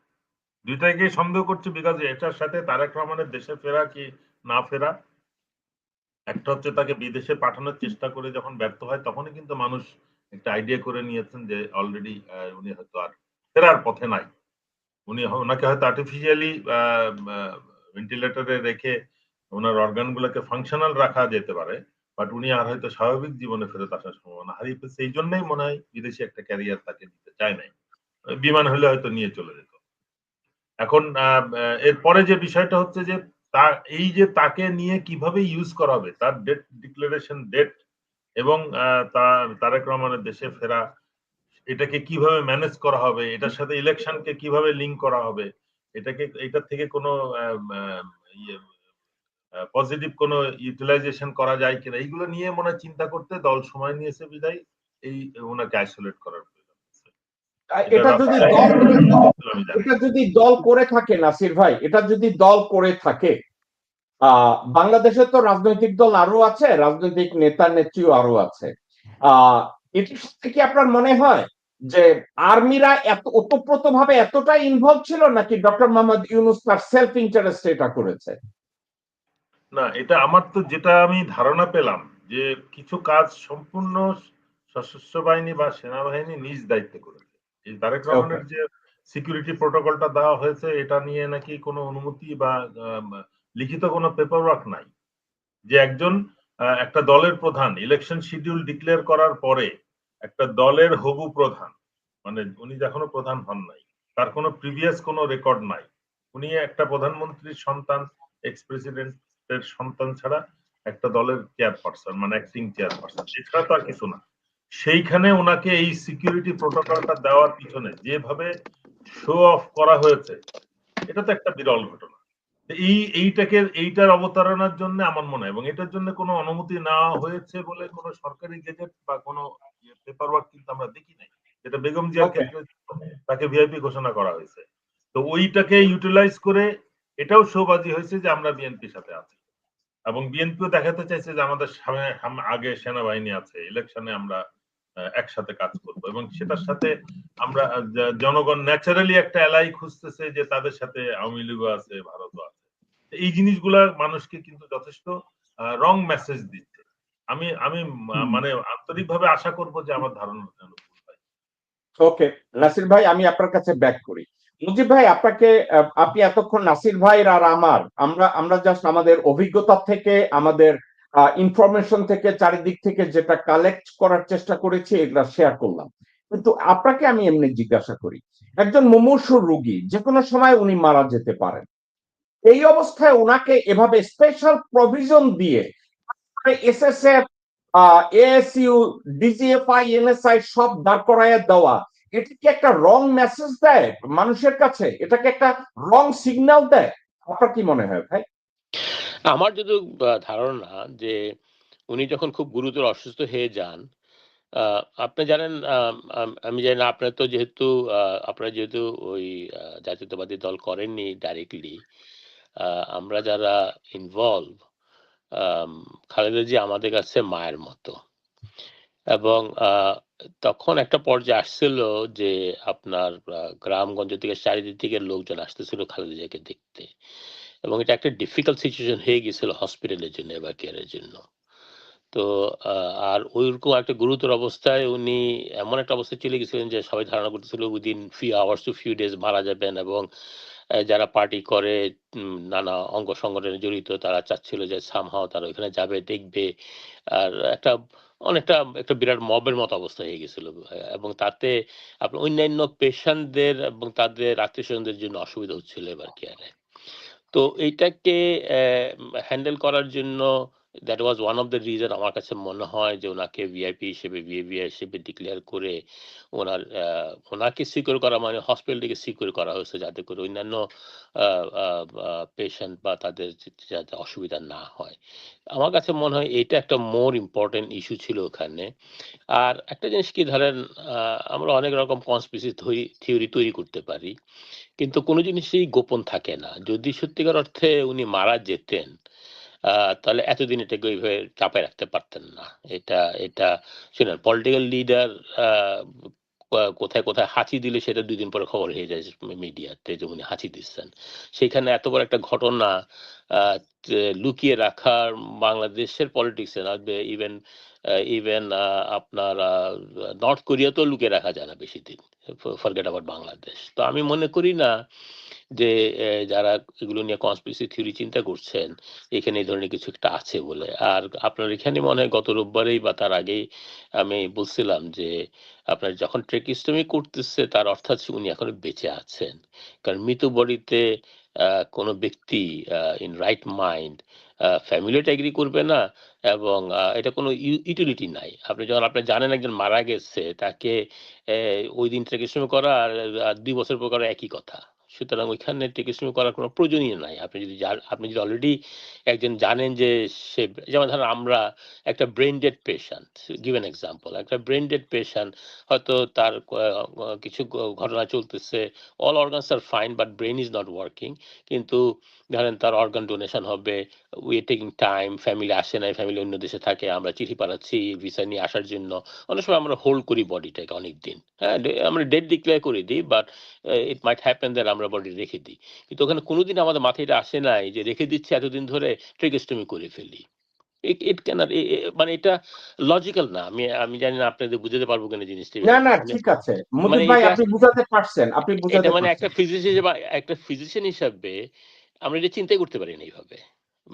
দুইটাকেই সন্দেহ করছি বিকজ এটার সাথে তারেক রহমানের দেশে ফেরা কি না ফেরা, একটা হচ্ছে তাকে বিদেশে পাঠানোর চেষ্টা করে যখন ব্যর্থ হয় তখনই কিন্তু মানুষ একটা আইডিয়া করে নিয়েছেন যে অলরেডি উনি হয়তো আর ফেরার পথে নাই। ওনাকে হয়তো আর্টিফিশিয়ালি ভেন্টিলেটরে রেখে ওনার অর্গান গুলোকে ফাংশনাল রাখা যেতে পারে, বাট উনি আর হয়তো স্বাভাবিক জীবনে ফেরত আসার সম্ভাবনা হারিয়ে ফেলছে। এই জন্যই মনে হয় বিদেশি একটা ক্যারিয়ার তাকে দিতে চায় নাই। বিমান হলে হয়তো নিয়ে চলে যেত। এখন এরপরে যে বিষয়টা হচ্ছে যে এই যে তাকে নিয়ে কিভাবে ইউজ করা হবে, তার ডেট ডিক্লারেশন ডেট এবং তারেক রহমানের দেশে ফেরা, এটাকে কিভাবে ম্যানেজ করা হবে, এটার সাথে ইলেকশনকে কিভাবে লিঙ্ক করা হবে, এটার থেকে কোনো পজিটিভ কোনো ইউটিলাইজেশন করা যায় কিনা, এইগুলো নিয়ে মনে হয় চিন্তা করতে দল সময় নিয়েছে বিদায় এই ওনাকে আইসোলেট করার প্রয়োজন। এটা যদি দল করে থাকে, নাসির ভাই, এটা যদি দল করে থাকে, বাংলাদেশে তো রাজনৈতিক দল আরো আছে, রাজনৈতিক নেতা নেত্রীও আরো আছে, এটির সাথে কি আপনার মনে হয় যে আর্মিরা এত ওতপ্রোত ভাবে এতটা ইনভলভ ছিল, নাকি ডক্টর মোহাম্মদ ইউনূস তার সেলফ ইন্টারেস্ট এটা করেছে? না, এটা আমার তো যেটা আমি ধারণা পেলাম যে কিছু কাজ সম্পূর্ণ সশস্ত্র বাহিনী বা সেনাবাহিনী নিজ দায়িত্বে করেছে। এই তারেক রহমানের যে সিকিউরিটি প্রোটোকলটা দেওয়া হয়েছে এটা নিয়ে নাকি কোনো অনুমতি বা লিখিত কোনো পেপার ওয়ার্ক নাই, যে একজন একটা দলের প্রধান ইলেকশন শিডিউল ডিক্লেয়ার করার পরে একটা দলের হবু প্রধান, মানে উনি এখনো প্রধান হন নাই, তার কোনো প্রিভিয়াস কোনো রেকর্ড নাই, উনি একটা প্রধানমন্ত্রীর সন্তান, এক্স প্রেসিডেন্টের সন্তান ছাড়া একটা দলের চেয়ারপারসন, মানে অ্যাক্টিং চেয়ারপারসন, এছাড়া তো আর কিছু না। সেইখানে ওনাকে এই সিকিউরিটি প্রোটোকলটা দেওয়ার পিছনে যেভাবে শো অফ করা হয়েছে, এটা তো একটা বিরল ঘটনা। এইটার অবতারণার জন্য আমার মনে হয়, এবং এটার জন্য কোনো অনুমতি নেওয়া হয়েছে বলে কোনো সরকারি গেজেট বা কোনো পেপার ওয়ার্ক কিন্তু আমরা দেখি নাই, যেটা বেগম জিয়ার ক্ষেত্রে তাকে ভিআইপি ঘোষণা করা হয়েছে। তো ওইটাকে ইউটিলাইজ করে এটাও শোবাজি হয়েছে যে আমরা বিএনপির সাথে আছি, এবং বিএনপিও দেখাতে চাইছে যে আমাদের আগে সেনাবাহিনী আছে, ইলেকশনে আমরা একসাথে কাজ করব, এবং সেটার সাথে আমরা জনগণ ন্যাচারালি একটা এলাই খুঁজতেছে যে তাদের সাথে আওয়ামী লীগও আছে, ভারতও আছে। এই জিনিসগুলা মানুষকে কিন্তু যথেষ্ট রং মেসেজ দিচ্ছে। আমি আমি মানে আন্তরিকভাবে আশা করব যে আমার ধারণা যেন ভুল হয়। ওকে নাসির ভাই, আমি আপনার কাছে ব্যাক করি। মুজিব ভাই, আপনি এতক্ষণ নাসির ভাই আর আমরা জাস্ট আমাদের অভিজ্ঞতা থেকে, আমাদের ইনফরমেশন থেকে, চারিদিক থেকে যেটা কালেক্ট করার চেষ্টা করেছি এগুলা শেয়ার করলাম। কিন্তু আপনাকে আমি এমনি জিজ্ঞাসা করি, একজন মুমূর্ষু রোগী যে কোনো সময় উনি মারা যেতে পারেন, এই অবস্থায় ওনাকে এভাবে স্পেশাল প্রভিশন দিয়ে এসএসএফ, এএসইউ, ডিজিএফআই, এনএসআই সব দাঁড় করাইয়া দেওয়া, এটা কি একটা রং মেসেজ দেয় মানুষের কাছে? এটাকে একটা রং সিগন্যাল দেয়? আপনার কি মনে হয় ভাই? আমার যদি ধারণা যে উনি যখন খুব গুরুতর অসুস্থ হয়ে যান, আপনি জানেন, আমি জানি না, আপনারা যেহেতু ওই জাতীয়তাবাদী দল করেননি ডাইরেক্টলি, আমরা যারা ইনভলভ, খালেদা জি আমাদের কাছে মায়ের মতো। এবং তখন একটা পর্যায়ে আসছিল যে আপনার গ্রামগঞ্জ থেকে চারিদিক থেকে লোকজন আসতেছিল খালেদা জিয়াকে দেখতে, এবং এটা একটা ডিফিকাল্ট সিচুয়েশন হয়ে গেছিল হসপিটালের জন্য, এভাকুয়ারের জন্য। তো আর ওইরকম একটা গুরুতর অবস্থায় উনি এমন একটা অবস্থায় চলে গেছিলেন যে সবাই ধারণা করতেছিল within few hours to few days মারা যাবেন, এবং যারা পার্টি করে, নানা অঙ্গ সংগঠনে জড়িত, তারা চাচ্ছিল যে সামহাও তারা ওইখানে যাবে, দেখবে, আর অনেকটা একটা বিরাট মবের মতো অবস্থা হয়ে গেছিল, এবং তাতে আপনার অন্যান্য পেশেন্টদের এবং তাদের আত্মীয় স্বজনদের জন্য অসুবিধা হচ্ছিল এবার কেয়ারে। তো এইটাকে হ্যান্ডেল করার জন্য that was one of the reason আমার কাছে মনে হয় যে ওনাকে ভিআইপি হিসেবে ভিএভিআই হিসেবে ডিক্লেয়ার করে ওনাকে সিকিউর করা মানে হসপিটালটিকে সিকিউর করা হয়েছে যাতে করে অন্যান্য পেশেন্ট বা তাদের যাতে অসুবিধা না হয়। আমার কাছে মনে হয় এটা একটা মোর ইম্পর্টেন্ট ইস্যু ছিল ওখানে। আর একটা জিনিস কি ধরেন আমরা অনেক রকম কনস্পিরেসি থিওরি তৈরি করতে পারি, কিন্তু কোনো জিনিসই গোপন থাকে না। যদি সত্যিকার অর্থে উনি মারা যেতেন তাহলে এতদিন এটাকে ওইভাবে চাপায় রাখতে পারতেন না। এটা এটা শুনেন, পলিটিক্যাল লিডার কোথায় কোথায় হাঁচি দিলে সেটা ২ দিন পরে খবর হয়ে যায় মিডিয়াতে যে উনি হাঁচি দিচ্ছেন। সেখানে এত বড় একটা ঘটনা লুকিয়ে রাখার বাংলাদেশের পলিটিক্সে না, ইভেন ইভেন আপনার নর্থ কোরিয়াতেও লুকিয়ে রাখা যায় না বেশি দিন। Forget about Bangladesh. তো আমি মনে করি না যে যারা এগুলো নিয়ে কনস্পিরেসি থিওরি চিন্তা করছেন এখানে এই ধরনের কিছু একটা আছে বলে। আর আপনার এখানে মনে হয় গত রোববারেই বা তার আগেই আমি বলছিলাম যে আপনার যখন ট্রেকিস্টমি করতেছে তার অর্থাৎ উনি এখনো বেঁচে আছেন। কারণ মৃত বডিতে কোনো ব্যক্তি ইন রাইট মাইন্ড ফ্যামিলিটা এগ্রি করবে না, এবং এটা কোনো ইউটিলিটি নাই। আপনি যখন আপনি জানেন একজন মারা গেছে তাকে ওই দিন ট্রেকিস্টমি করা আর ২ বছর পর করা একই কথা। সুতরাং ওইখানে ট্রেকিস্টমি করার কোনো প্রয়োজনই নাই। আপনি যদি অলরেডি একজন জানেন যে সে, যেমন ধরেন আমরা একটা brain dead patient, give an example, একটা ব্রেন ডেড পেশেন্ট হয়তো তার কিছু ঘটনা চলতেছে, all organs are fine but brain is not working, কিন্তু ধরেন তার অর্গান ডোনেশন হবে, we are taking time, family আসে নাই, ফ্যামিলি অন্য দেশে থাকে, আমরা চিঠি পাঠাচ্ছি ভিসা নিয়ে আসার জন্য। অনেক সময় আমরা হোল্ড করি বডিটাকে অনেক দিন, হ্যাঁ, আমরা ডেট ডিক্লেয়ার করে দিই, but it might happen that আমরা বডি রেখে দিই। কিন্তু ওখানে কোনোদিন আমাদের মাথায় এটা আসে নাই যে রেখে দিচ্ছি এতদিন ধরে, ট্রেকেস্টমি করে ফেলি। ইট ক্যানট, মানে এটা লজিক্যাল না। আমি আমি জানি না আপনাদের বুঝাতে পারবো কিনা জিনিসটা। না না, মানে ঠিক আছে মুজিব মানে ভাই, এটা আপনি বুঝাতে পারছেন, আপনি এটা বুঝাতে মানে পারছেন। একটা ফিজিশিয়ান হিসাবে আমরা এটা চিন্তাই করতে পারি না এইভাবে।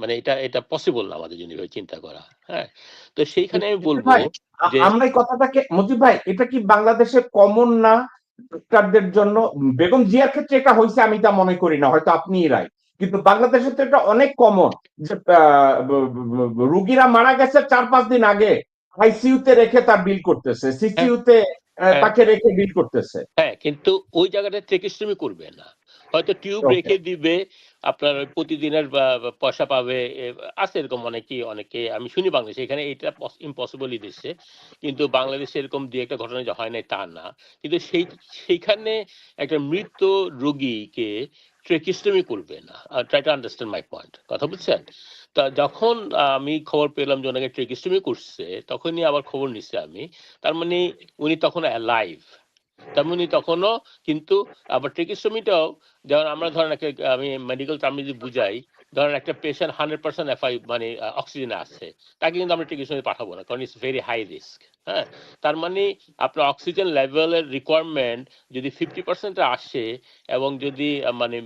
মানে এটা এটা পসিবল না আমাদের জন্য এইভাবে চিন্তা করা। হ্যাঁ, তো সেইখানে আমি মুজিব বলবো ভাই, যে আমরা এই কথাটাকে, মুজিব ভাই, এটা কি বাংলাদেশে কমন না ডাক্তারদের জন্য? বেগম জিয়ার ক্ষেত্রে এটা হয়েছে আমি তা মনে করি না, হয়তো আপনিই রাইট, কিন্তু বাংলাদেশে তো এটা অনেক কমন যে রুগীরা মারা গেছে ৪-৫ দিন আগে আইসিইউতে রেখে তার বিল করতেছে, হ্যাঁ, সিসিইউতে হ্যাঁ, তাকে রেখে বিল করতেছে। হ্যাঁ, কিন্তু ওই জায়গাটা ট্রেকিস্টমি করবে না। হয়তো টিউব ওকে, রেখে দিবে, আপনার ওই প্রতিদিনের বা পয়সা পাবে। আছে এরকম অনেকে আমি শুনি বাংলাদেশে, এখানে এটা ইম্পসিবল দেশে, কিন্তু বাংলাদেশে এরকম দুই একটা ঘটনা যে হয় নাই তা না। কিন্তু সেইখানে একটা মৃত রোগীকে ট্রেকিস্টমি করবে না। Try to understand my point, কথা বুঝছেন? তা যখন আমি খবর পেলাম যে ওনাকে ট্রেকিস্টমি করছে, তখনই আবার খবর নিচ্ছি আমি। তার মানে উনি তখন অ্যালাইভ, তেমনি তখনও কিন্তু আবার ট্রেকিস্টমিটাও, যেমন আমরা ধরেন আমি মেডিকেল টার্ম যদি বুঝাই, ধরেন একটা পেশেন্ট 100% এফআই মানে অক্সিজেনে আছে, তাকে কিন্তু আমরা ট্রেকিস্টমি পাঠাবো না, কারণ ইটস ভেরি হাই রিস্ক। হ্যাঁ, তার মানে আপনার অক্সিজেন লেভেলের রিকোয়ারমেন্ট যদি 50% আসে, এবং যদি মানে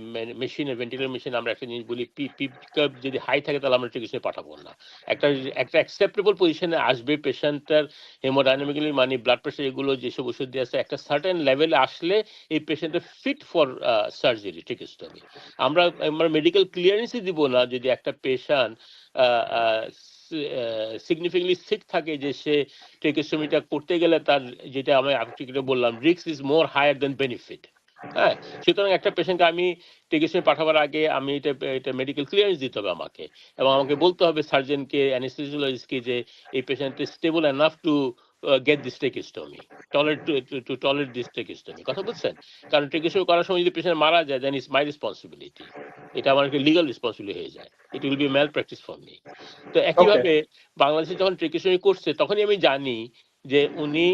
মেশিনের ভেন্টিলেটর মেশিন আমরা একটা জিনিস বলি পিকআপ যদি হাই থাকে, তাহলে আমরা ট্রেকিস্টমি পাঠাবো না। একটা একটা অ্যাকসেপ্টেবল পজিশনে আসবে পেশেন্টের হেমোডাইনামিক্যালি, মানে ব্লাড প্রেশার, এগুলো যেসব ওষুধ দিয়ে আছে, একটা সার্টেন লেভেলে আসলে এই পেশেন্টের ফিট ফর সার্জারি ট্রেকিস্টমি। আমরা আমরা মেডিকেল ক্লিয়ারেন্সই দিব না যদি একটা পেশেন্ট সিগনিফিকেন্টলি সিক থাকে, যে সে ট্রেকিস্টমিটা করতে গেলে তার, যেটা আমি আপনাকে বললাম, risk is more higher than benefit. হ্যাঁ, সুতরাং একটা পেশেন্টকে আমি ট্রেকিস্টমি পাঠাবার আগে আমি এটা মেডিকেল ক্লিয়ারেন্স দিতে হবে আমাকে, এবং আমাকে বলতে হবে সার্জনকে, অ্যানেস্থেসিওলজিস্টকে, যে এই patient is stable enough to get this tracheostomy, to tolerate this tracheostomy, কথা বুঝছেন? কারণ ট্রেকিস্টমি করার সময় যদি পেশেন্ট মারা যায়, then it's my responsibility, এটা আমার একটা লিগাল রেসপন্সিবিলিটি হয়ে যায়, it will be malpractice for me। তো ওকে, একইভাবে বাংলাদেশে যখন ট্রেকিস্টমি করছে, তখনই আমি জানি যে উনি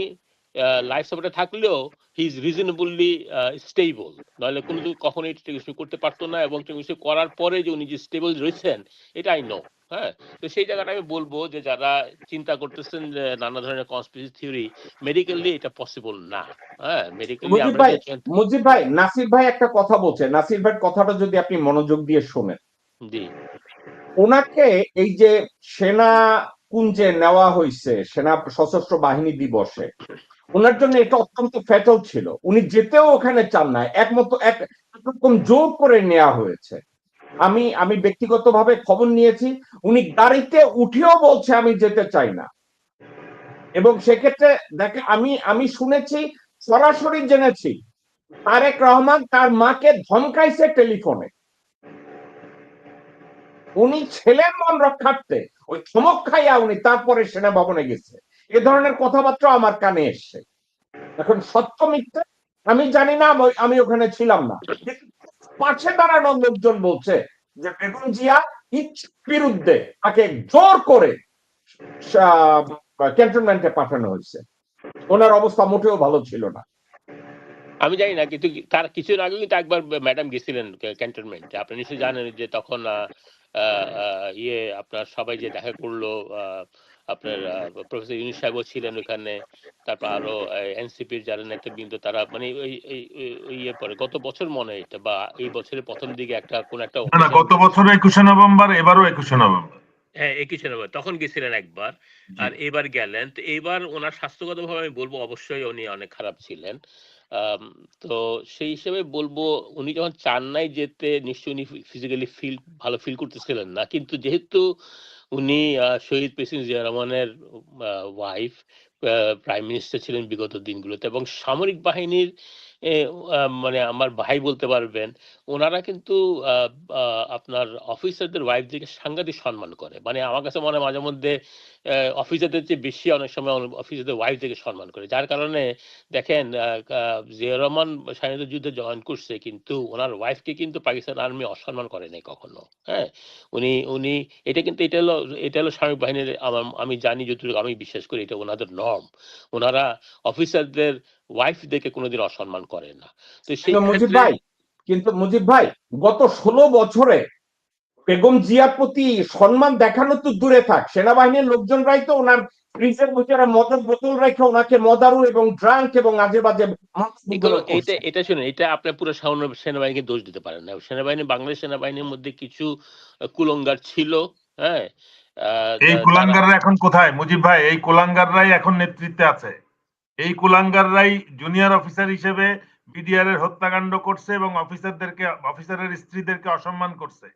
লাইফ সাপোর্টে থাকলেও হি ইজ রিজনেবলি স্টেবল, নাহলে কোনো কখনোই ট্রেকিস্টমি করতে পারতো না। এবং ট্রেকিস্টমি করার পরে যে উনি যে স্টেবল রয়েছেন, এটা আই নো। হ্যাঁ, তো সেই জায়গাটা আমি বলবো যে যারা চিন্তা করতেছেন যে নানা ধরনের কনস্পিরেসি থিওরি, মেডিকেলি এটা পসিবল না। হ্যাঁ, মেডিকেলি মুজিব আমরা ভাই, যে মুজিব ভাই, নাসির ভাই একটা কথা বলছে, নাসির ভাই কথাটা যদি আপনি মনোযোগ দিয়ে শোনেন, জি ওনাকে এই যে সেনা কুঞ্জে নেওয়া হয়েছে সেনা সশস্ত্র বাহিনী দিবসে, ওনার জন্য এটা অত্যন্ত ফ্যাটাল ছিল, উনি যেতেও ওখানে চান না, একরকম জোর করে নেওয়া হয়েছে। আমি ব্যক্তিগতভাবে খবর নিয়েছি, উনি গাড়িতে উঠেও বলছে আমি যেতে চাই না। এবং সেক্ষেত্রে দেখে আমি শুনেছি, সরাসরি জেনেছি, তারেক রহমান তার মাকে ধমকাইছে টেলিফোনে। উনি ছেলের মন রক্ষার্থে ওই ধমক খাইয়া উনি তারপরে সেনাভবনে গেছে। এ ধরনের কথাবার্তা আমার কানে এসছে। এখন সত্য মিথ্যা আমি জানি না, আমি ওখানে ছিলাম না, পাশে দাঁড়ানো লোকজন বলছে যে বেগম জিয়া ইচ্ছার বিরুদ্ধে তাকে জোর করে ক্যান্টনমেন্টে পাঠানো হয়েছে। ওনার অবস্থা মোটেও ভালো ছিল না। আমি জানি না, কিন্তু তার কিছুদিন আগে কিন্তু একবার ম্যাডাম গেছিলেন ক্যান্টনমেন্টে। আপনি নিশ্চয়ই জানেন যে তখন আপনার সবাই যে দেখা করলো, আপনার প্রফেসর ইউনূস সাহেবও ছিলেন ওখানে, তারপর আরো এনসিপির যারা নেতৃবৃন্দ, তারা মানে ইয়ে পরে গত বছর মনে হয় এটা, বা এই বছরের প্রথম দিকে একটা কোন একটা না, গত বছর 21শে নভেম্বর, এবারও 21শে নভেম্বর। হ্যাঁ, 21শে নভেম্বর তখন গেছিলেন একবার, আর এবার গেলেন। তো এইবার ওনার স্বাস্থ্যগতভাবে আমি বলবো অবশ্যই উনি অনেক খারাপ ছিলেন। তো সেই হিসেবে বলবো, উনি যখন চান্নাই যেতে নিশ্চয়ই উনি ফিজিক্যালি ভালো ফিল করতেছিলেন না, কিন্তু যেহেতু উনি শহীদ প্রেসিডেন্ট জিয়া রহমানের ওয়াইফ, প্রাইম মিনিস্টার ছিলেন বিগত দিনগুলোতে, এবং সামরিক বাহিনীর মানে আমার ভাই বলতে পারবেন, ওনারা কিন্তু আপনার অফিসারদের ওয়াইফদেরকে সাংঘাতিক সম্মান করে। মানে আমার কাছে মনে হয় মাঝে মধ্যে অফিসারদের চেয়ে বেশি অনেক সময় অফিসারদের ওয়াইফদেরকে সম্মান করে, যার কারণে দেখেন জিয়া রহমান স্বাধীনতা যুদ্ধে জয়েন করছে, কিন্তু ওনার ওয়াইফকে কিন্তু পাকিস্তান আর্মি অসম্মান করে নাই কখনো। হ্যাঁ, উনি উনি এটা হলো সামরিক বাহিনীর, আমি জানি, যতটুকু আমি বিশ্বাস করি, এটা ওনাদের নর্ম। ওনারা অফিসারদের ওয়াইফদেরকে কোনোদিন অসম্মান করে না। তো সেই ক্ষেত্রে কিন্তু মুজিব ভাই, গত 16 বছরে বেগম জিয়ার প্রতি সম্মান দেখানো তো দূরে থাক, সেনাবাহিনীর লোকজনরাই তো ওনার ফ্রিজের ভিতরে মদের বোতল রেখে ওনাকে মদারু এবং ড্রাঙ্ক এবং আজে বাজে এটা শুনুন, এটা আপনার পুরো সেনাবাহিনীকে দোষ দিতে পারেন না। বাংলাদেশ সেনাবাহিনীর মধ্যে কিছু কুলঙ্গার ছিল। হ্যাঁ, এই কুলাঙ্গাররা এখন কোথায় মুজিব ভাই? এই কুলাঙ্গাররাই এখন নেতৃত্বে আছে। এই কুলাঙ্গাররাই জুনিয়র অফিসার হিসেবে বিডিআর এর হত্যাকাণ্ড করছে এবং অফিসারের স্ত্রীদেরকে অসম্মান করছে।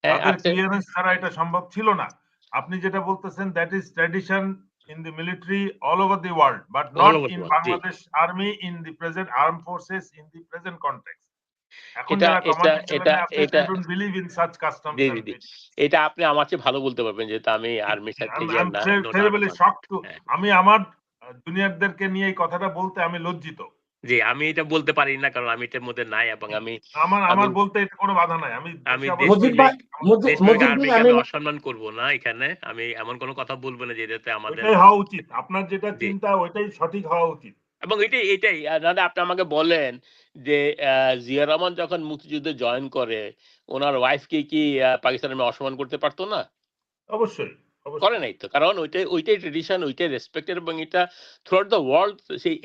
তাদের ক্লিয়ারেন্স ছাড়া এটা সম্ভব ছিল না। আপনি যেটা বলতেছেন, that is tradition in the military all over the world, but not in Bangladesh army, in the present armed forces, in the present context. এখন যারা কমান্ডে আছে, they don't believe in such customs and beliefs. এটা আপনি আমার চেয়ে ভালো বলতে পারবেন, যেহেতু আমি আর্মির সাথে আমি আমার জুনিয়রদেরকে নিয়ে এই কথাটা বলতে আমি লজ্জিত। জি, আমি এটা বলতে পারি না, কারণ আমি এটার মধ্যে নাই, এবং আমার বলতে এটা কোনো বাধা নাই। আমি অসম্মান করব না এখানে, আমি এমন কোনো কথা বলবো না যেটাতে আমাদের হওয়া উচিত। আপনার যেটা চিন্তা ওইটাই সঠিক হওয়া উচিত, এবং এটাই আপনি আমাকে বলেন যে জিয়া রহমান যখন মুক্তিযুদ্ধে জয়েন করে, ওনার ওয়াইফকে কি পাকিস্তানের অসম্মান করতে পারতো না? অবশ্যই করে নাই তো, কারণ ওইটাই ট্রেডিশন, ওইটাই রেসপেক্টেড, এবং এটা থ্রুআউট দ্য ওয়ার্ল্ড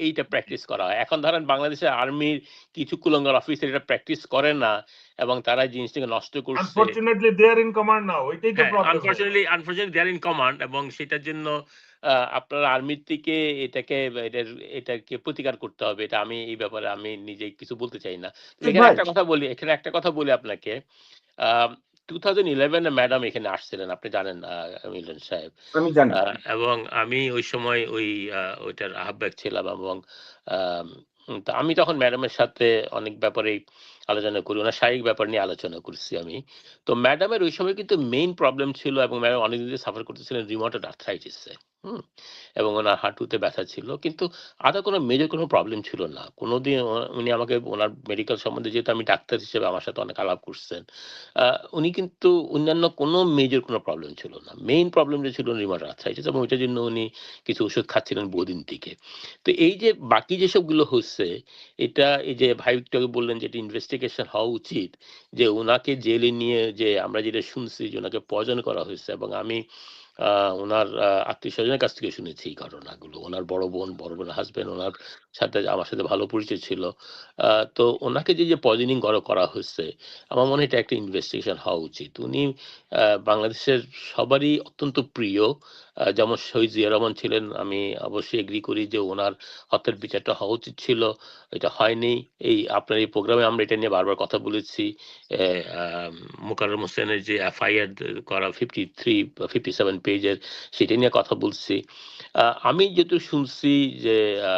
এইটা প্র্যাকটিস করা হয়। এখন ধরেন বাংলাদেশের আর্মির কিছু কুলঙ্গার অফিসার এটা প্র্যাকটিস করে না, এবং তারা জিনিসটাকে নষ্ট করছে। Unfortunately they are in command now, ওইটাই তো problem. Unfortunately they are in command, এবং সেটার জন্য আপনার আর্মির থেকে এটাকে প্রতিকার করতে হবে। এটা আমি এই ব্যাপারে আমি নিজে কিছু বলতে চাই না। এখানে একটা কথা বলি আপনাকে। 2011 ম্যাডাম এখানে আসছিলেন, আপনি জানেন মিলন সাহেব, এবং আমি ওই সময় ওইটার আহ্বায়ক ছিলাম, এবং তো আমি তখন ম্যাডামের সাথে অনেক ব্যাপারেই আলোচনা করি, ওনার শারীরিক ব্যাপার নিয়ে আলোচনা করছি আমি। তো ম্যাডামের ওই সময় কিন্তু মেইন প্রবলেম ছিল, এবং ম্যাডাম অনেকদিন সাফার করতেছিলেন রিউমাটয়েড আর্থ্রাইটিসে। এবং ওনার হাঁটুতে ব্যথা ছিল, কিন্তু আদৌ কোনো মেজর কোনো প্রবলেম ছিল না কোনোদিন। উনি আমাকে ওনার মেডিকেল সম্বন্ধে, যেহেতু আমি ডাক্তার হিসেবে আমার সাথে অনেক আলাপ করছেন, উনি কিন্তু অন্যান্য কোনো মেজর কোনো প্রবলেম ছিল না। মেইন প্রবলেম যে ছিল রিউমাটয়েড আর্থ্রাইটিস, এবং ওইটার জন্য উনি কিছু ওষুধ খাচ্ছিলেন বহুদিন থেকে। তো এই যে বাকি যেসবগুলো হচ্ছে, এটা এই যে ভাই একটু বললেন যে এটা ইনভেস্টিগেশন হওয়া উচিত, যে ওনাকে জেলে নিয়ে যে আমরা যেটা শুনছি যে ওনাকে পয়জন করা হয়েছে, এবং আমি ওনার আত্মীয় স্বজনের কাছ থেকে শুনেছি এই ঘটনাগুলো। ওনার বড় বোন হাজবেন্ড, ওনার সাথে আমার সাথে ভালো পরিচয় ছিল। তো ওনাকে যে পয়জনিং করা হয়েছে, আমার মনে হয় এটা একটা ইনভেস্টিগেশন হওয়া উচিত। উনি বাংলাদেশের সবারই অত্যন্ত প্রিয়। যেমন শহীদ জিয়া রহমান ছিলেন, আমি অবশ্যই এগ্রি করি যে উনার হত্যার বিচারটা হওয়া উচিত ছিল। এটা হয়নি। আপনার এই প্রোগ্রামে আমরা এটা নিয়ে বারবার কথা বলেছি। এ আম মোকাররম হোসেনের যে এফআইআর করা 53 বা 57 পেজের, সেটা নিয়ে কথা বলছি। আমি যেহেতু শুনছি যে আ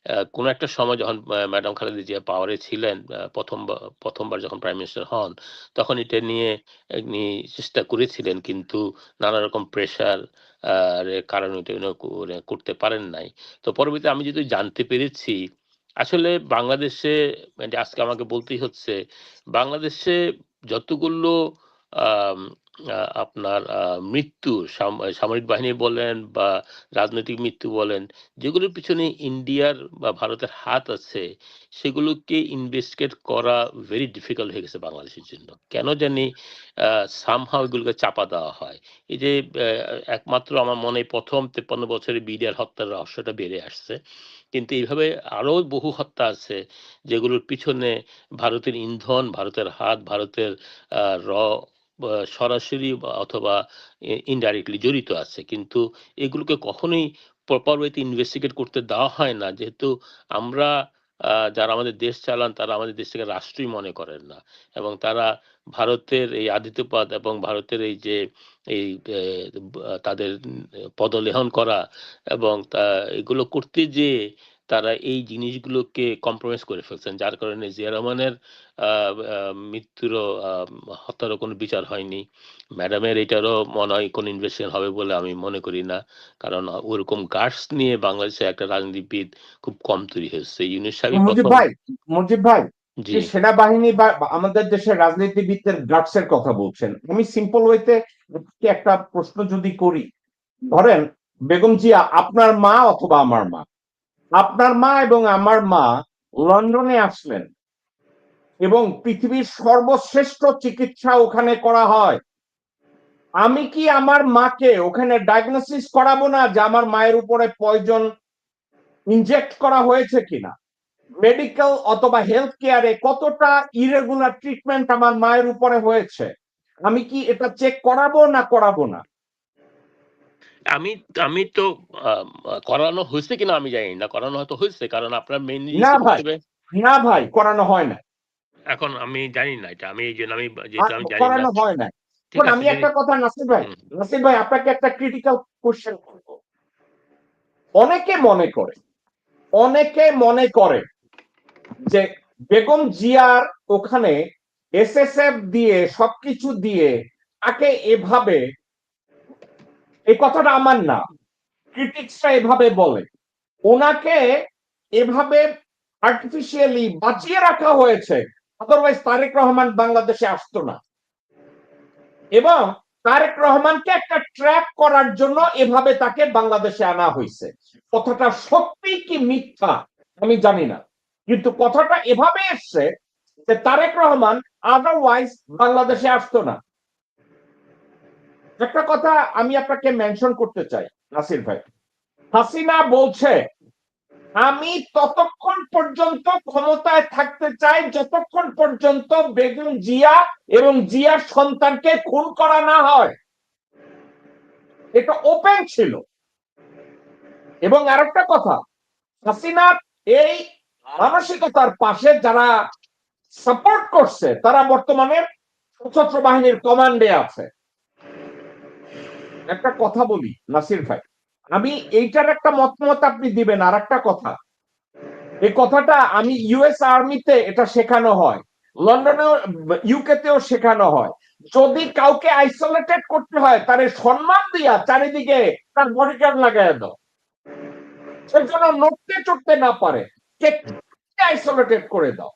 আ কোন একটা সময় যখন ম্যাডাম খালেদা জিয়া পাওয়ারে ছিলেন, ১ম বার যখন প্রাইম মিনিস্টার হন, তখন এটা নিয়ে উনি চেষ্টা করেছিলেন, কিন্তু নানা রকম প্রেশার এর কারণে এটা উনি করতে পারেন নাই। তো পরবর্তীতে আমি যেহেতু জানতে পেরেছি, আসলে বাংলাদেশে, মানে আজকে আমাকে বলতেই হচ্ছে, বাংলাদেশে যতগুলো আম আ আপনার মৃত্যু, সামরিক বাহিনী বলেন বা রাজনৈতিক মৃত্যু বলেন, যেগুলোর পিছনে ইন্ডিয়ার বা ভারতের হাত আছে, সেগুলোকে ইনভেস্টিগেট করা ভেরি ডিফিকাল্ট হয়ে গেছে বাংলাদেশের জন্য। কেন জানি সামহাউ এগুলোকে চাপা দেওয়া হয়। এই যে একমাত্র আমার মনে হয় ১ম ৫৩ বছরে বিডিআর হত্যার রহস্যটা বেড়ে আসছে। কিন্তু এইভাবে আরো বহু হত্যা আছে, যেগুলোর পিছনে ভারতের ইন্ধন, ভারতের হাত, ভারতের র সরাসরি বা অথবা ইনডাইরেক্টলি জড়িত আছে। কিন্তু এগুলোকে কখনোই প্রপার ওয়েতে ইনভেস্টিগেট করতে দেওয়া হয় না। যেহেতু আমরা যারা আমাদের দেশ চালান, তারা আমাদের দেশটাকে রাষ্ট্রই মনে করেন না। এবং তারা ভারতের এই আধিপত্য এবং ভারতের এই যে এই এ তাদের পদলেহন করা এবং এগুলো করতে যেয়ে তারা এই জিনিসগুলোকে কম্প্রোমাইজ করে ফেলছেন। যার কারণে জিয়া রহমানের আ আ মৃত্যুরও হত্যারও কোনো বিচার হয়নি। ম্যাডামের এটারও মনে হয় কোনো ইনভেস্টিগেশন হবে বলে আমি মনে করি না। কারণ ওরকম গাটস নিয়ে বাংলাদেশে একটা রাজনীতিবিদ খুব কম তৈরি হয়েছে। ইউনূস সাহেবই মুজিব ১ম। ভাই, মুজিব ভাই, জি। যে সেনাবাহিনী বা আমাদের দেশের রাজনীতিবিদদের গাটস এর কথা বলছেন, আমি সিম্পল ওয়েতে একটা প্রশ্ন যদি করি, ধরেন বেগম জিয়া আপনার মা অথবা আমার মা, আপনার মা এবং আমার মা লন্ডনে আসলেন এবং পৃথিবীর সর্বশ্রেষ্ঠ চিকিৎসা ওখানে করা হয়। আমি কি আমার মাকে ওখানে ডায়াগনোসিস করাবো না যে আমার মায়ের উপরে পয়জন ইনজেক্ট করা হয়েছে কিনা? মেডিকেল অথবা হেলথ কেয়ারে কতটা ইরেগুলার ট্রিটমেন্ট আমার মায়ের উপরে হয়েছে, আমি কি এটা চেক করাবো না করাবো না? আমি আমি তো করানো হইছে কিনা আমি জানি না। করানো হয়তো হইছে। কারণ আপনার মেইনলি না রিসিভ ভাই, হিসেবে না ভাই, করানো হয় না। এখন আমি জানি না এটা। আমি এইজন্য যেহেতু আমি জানি না। করানো হয় না। ঠিক এখন আছে আমি যদি একটা কথা, নাসির ভাই, হুম। নাসির ভাই, আপনাকে একটা ক্রিটিক্যাল কোশ্চেন করবো। অনেকে মনে করে, অনেকে মনে করে যে বেগম জিয়ার ওখানে এসএসএফ দিয়ে সবকিছু দিয়ে তাকে এভাবে, এই কথাটা আমার না, ক্রিটিক্সরা এভাবে বলে, ওনাকে এভাবে আর্টিফিশিয়ালি বাঁচিয়ে রাখা হয়েছে, আদারওয়াইজ তারেক রহমান বাংলাদেশে আসতো না। এবং তারেক রহমানকে একটা ট্র্যাপ করার জন্য এভাবে তাকে বাংলাদেশে আনা হয়েছে। কথাটা সত্যি কি মিথ্যা আমি জানি না, কিন্তু কথাটা এভাবে এসছে যে তারেক রহমান আদারওয়াইজ বাংলাদেশে আসতো না। একটা কথা আমি আপনাকে মেনশন করতে চাই নাসির ভাই, হাসিনা বলছে আমি ততক্ষণ পর্যন্ত ক্ষমতায় থাকতে চাই যতক্ষণ পর্যন্ত বেগম জিয়া এবং জিয়ার সন্তানকে খুন করা না হয়। এটা ওপেন ছিল। এবং আরেকটা কথা, হাসিনার এই মানসিকতার পাশে যারা সাপোর্ট করছে তারা বর্তমানে সশস্ত্র বাহিনীর কমান্ডে আছে। একটা কথা বলি নাসির ভাই, আমি এইটার একটা মতামত আপনি দিবেন। আর একটা কথা, এই কথাটা আমি ইউএস আর্মিতে এটা শেখানো হয়, লন্ডনেও, ইউকে তেও শেখানো হয়। যদি কাউকে আইসোলেটেড করতে হয় তারে সম্মান দিয়া চারিদিকে তার বডিগার্ড লাগাই দাও, সে যেন নড়তে চড়তে না পারে, আইসোলেটেড করে দাও।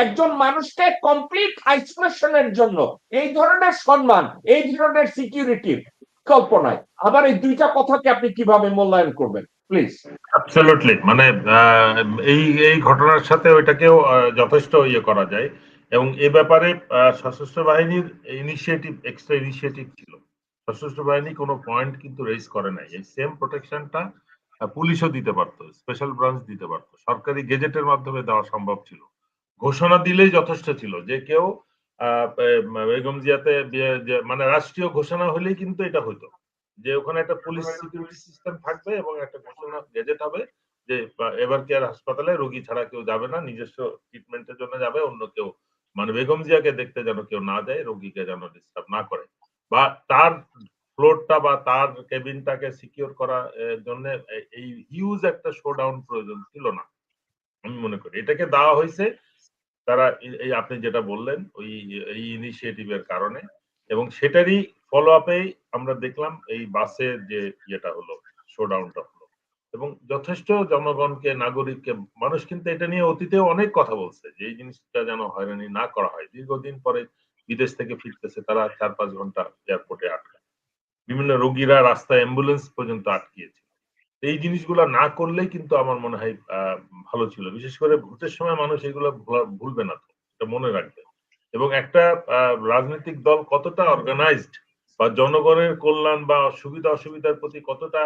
একজন মানুষকে কমপ্লিট আইসোলেশনের জন্য এই ধরনের সম্মান, এই ধরনের সিকিউরিটির কল্পনায়, আবার এই দুইটা কথাকে আপনি কিভাবে মূল্যায়ন করবেন প্লিজ? অ্যাবসলিউটলি, মানে আহ, এই এই ঘটনার সাথে ওইটাকেও যথেষ্ট ইয়ে করা যায়। এবং এ ব্যাপারে সশস্ত্র বাহিনীর ইনিশিয়েটিভ, এক্সট্রা ইনিশিয়েটিভ ছিল। সশস্ত্র বাহিনী কোনো পয়েন্ট কিন্তু রেজ করে নাই, এই সেম প্রোটেকশনটা পুলিশও দিতে পারতো, স্পেশাল ব্রাঞ্চ দিতে পারতো, সরকারি গেজেটের মাধ্যমে দেওয়া সম্ভব ছিল। ঘোষণা দিলেই যথেষ্ট ছিল যে কেউ বেগম জিয়াতে মানে রাষ্ট্রীয় ঘোষণা হলেই কিন্তু এটা হতো যে ওখানে একটা পুলিশ সিকিউরিটি সিস্টেম থাকবে এবং একটা ঘোষণা গেজেট হবে যে এবার কেয়ার হাসপাতালে রোগী ছাড়া কেউ যাবে না, নিজস্ব ট্রিটমেন্টের জন্য যাবে, অন্য কেউ মানে বেগম জিয়াকে দেখতে যেন কেউ না যায়, রোগীকে যেন ডিস্টার্ব না করে, বা তার ফ্লোরটা বা তার কেবিনটাকে সিকিউর করার জন্য এই হিউজ একটা শোডাউন প্রয়োজন ছিল না। আমি মনে করি এটাকে দেওয়া হয়েছে তারা এই আপনি যেটা বললেন ওই এই ইনিশিয়েটিভের কারণে, এবং সেটারই ফলো আপেই আমরা দেখলাম এই বাসের যে ইয়েটা হলো, শোডাউনটা হলো, এবং যথেষ্ট জনগণকে, নাগরিককে, মানুষ কিন্তু এটা নিয়ে অতীতেও অনেক কথা বলছে যে এই জিনিসটা যেন হয়রানি না করা হয়। দীর্ঘদিন পরে বিদেশ থেকে ফিরতেছে তারা 4-5 ঘন্টা এয়ারপোর্টে আটকা, বিভিন্ন রোগীরা রাস্তায় অ্যাম্বুলেন্স পর্যন্ত আটকিয়েছে। এই জিনিসগুলো না করলেই কিন্তু আমার মনে হয় ভালো ছিল। বিশেষ করে ভোটের সময় মানুষ এগুলো ভুলবে না, তো এটা মনে রাখবে। এবং একটা রাজনৈতিক দল কতটা অর্গানাইজড বা জনগণের কল্যাণ বা সুবিধা অসুবিধার প্রতি কতটা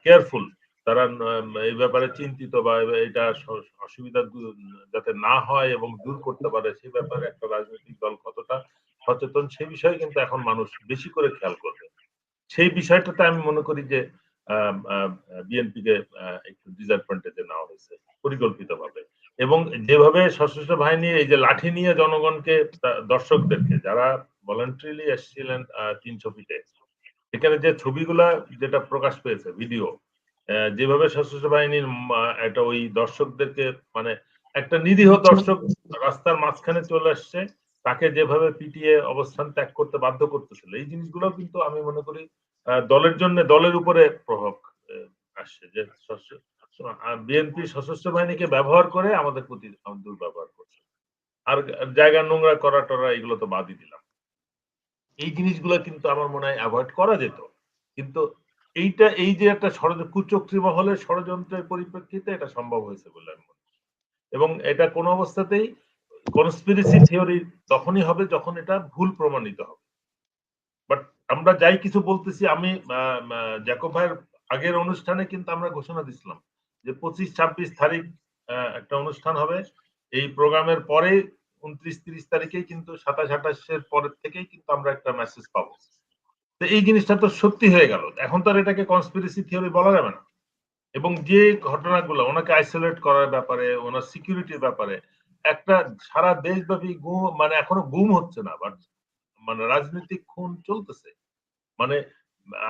কেয়ারফুল, তারা এই ব্যাপারে চিন্তিত বা এটা অসুবিধা যাতে না হয় এবং দূর করতে পারে সে ব্যাপারে একটা রাজনৈতিক দল কতটা সচেতন, সে বিষয়ে কিন্তু এখন মানুষ বেশি করে খেয়াল করবে। সেই বিষয়টাতে আমি মনে করি যে বিএনপিকে একটু ডিসঅ্যাডভান্টেজে নেওয়া হয়েছে পরিকল্পিতভাবে, এবং যেভাবে সশস্ত্র বাহিনী এই যে লাঠি নিয়ে জনগণকে, দর্শকদেরকে যারা ভলান্টারিলি এসেছিলেন 300 ফিটে, এখানে যে ছবিগুলা যেটা প্রকাশ পেয়েছে ভিডিও, যেভাবে সশস্ত্র বাহিনীর একটা ওই দর্শকদেরকে মানে একটা নিরীহ দর্শক রাস্তার মাঝখানে চলে আসছে, তাকে যেভাবে পিটিয়ে অবস্থান ত্যাগ করতে বাধ্য করতেছিল, এই জিনিসগুলো কিন্তু আমি মনে করি দলের জন্য, দলের উপরে প্রভাব আসছে যে বিএনপি সশস্ত্র বাহিনীকে ব্যবহার করে আমাদের প্রতি দুর্ব্যবহার করছে। আর জায়গা নোংরা করা টরা এগুলো তো বাদই দিলাম। এই জিনিসগুলো কিন্তু আমার মনে হয় অ্যাভয়েড করা যেত, কিন্তু এইটা এই যে একটা কুচক্রী মহলের ষড়যন্ত্রের পরিপ্রেক্ষিতে এটা সম্ভব হয়েছে বলে আমি মনে করি। এবং এটা কোনো অবস্থাতেই কনস্পিরেসি থিওরি তখনই হবে যখন এটা ভুল প্রমাণিত হবে। বাট আমরা যাই কিছু বলতেছি, আমি জ্যাকব ভাইয়ের আগের অনুষ্ঠানে কিন্তু আমরা ঘোষণা দিছিলাম যে 25-26 তারিখ একটা অনুষ্ঠান হবে, এই প্রোগ্রামের পরে 29-30 তারিখেই কিন্তু 27-28 পরের থেকেই কিন্তু আমরা একটা মেসেজ পাবো। তো এই জিনিসটা তো সত্যি হয়ে গেল, এখন তো আর এটাকে কনস্পিরেসি থিওরি বলা যাবে না। এবং যে ঘটনাগুলো ওনাকে আইসোলেট করার ব্যাপারে, ওনার সিকিউরিটির ব্যাপারে একটা সারা দেশব্যাপী গুম, মানে এখনো গুম হচ্ছে না, বাট মানে রাজনৈতিক খুন চলতেছে। মানে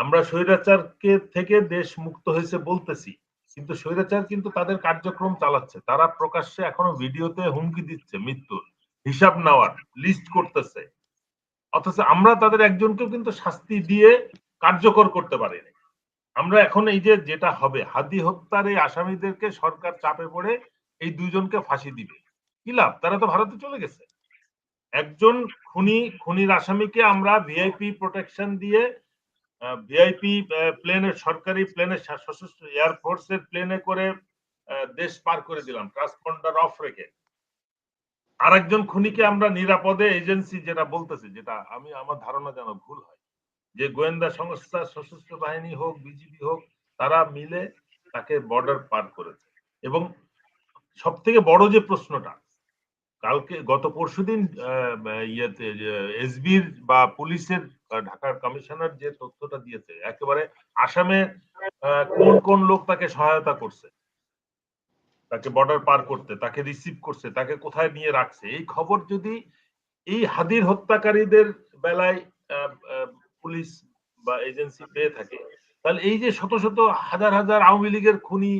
আমরা স্বৈরাচারকে থেকে দেশ মুক্ত হয়েছে বলতেছি, কিন্তু স্বৈরাচার কিন্তু তাদের কার্যক্রম চালাচ্ছে, তারা প্রকাশ্যে এখনো ভিডিওতে হুমকি দিচ্ছে মৃত্যুর, হিসাব নেওয়ার, লিস্ট করতেছে, অথচ আমরা তাদের একজনকেও কিন্তু শাস্তি দিয়ে কার্যকর করতে পারিনি। আমরা এখন এই যে যেটা হবে, হাদি হত্যার এই আসামিদেরকে সরকার চাপে পড়ে এই দুইজনকে ফাঁসি দিবে, কি লাভ? তারা তো ভারতে চলে গেছে। একজন খুনির আসামিকে আমরা ভিআইপি প্রোটেকশন দিয়ে ভিআইপি প্লেনের, সরকারি প্লেনের, সশস্ত্র এয়ারফোর্সের প্লেনে করে দেশ পার করে দিলাম ট্রান্সপন্ডার অফ রেখে। আরেকজন খুনিকে আমরা নিরাপদে, এজেন্সি যেটা বলতেছে, যেটা আমি আমার ধারণা যেন ভুল হয়, যে গোয়েন্দা সংস্থা, সশস্ত্র বাহিনী হোক, বিজিবি হোক, তারা মিলে তাকে বর্ডার পার করেছে। এবং সব থেকে বড় যে প্রশ্নটা, কালকে গত পরশুদিন ইয়েতে এসবির বা পুলিশের ঢাকার কমিশনার যে তথ্যটা দিয়েছে, একেবারে আসামে কোন কোন লোক তাকে সহায়তা করছে, তাকে বর্ডার পার করতে, তাকে রিসিভ করছে, তাকে কোথায় নিয়ে রাখছে, এই খবর যদি এই হাদির হত্যাকারীদের বেলায় পুলিশ বা এজেন্সি পেয়ে থাকে, তাহলে এই যে শত শত হাজার হাজার আওয়ামী লীগের খুনি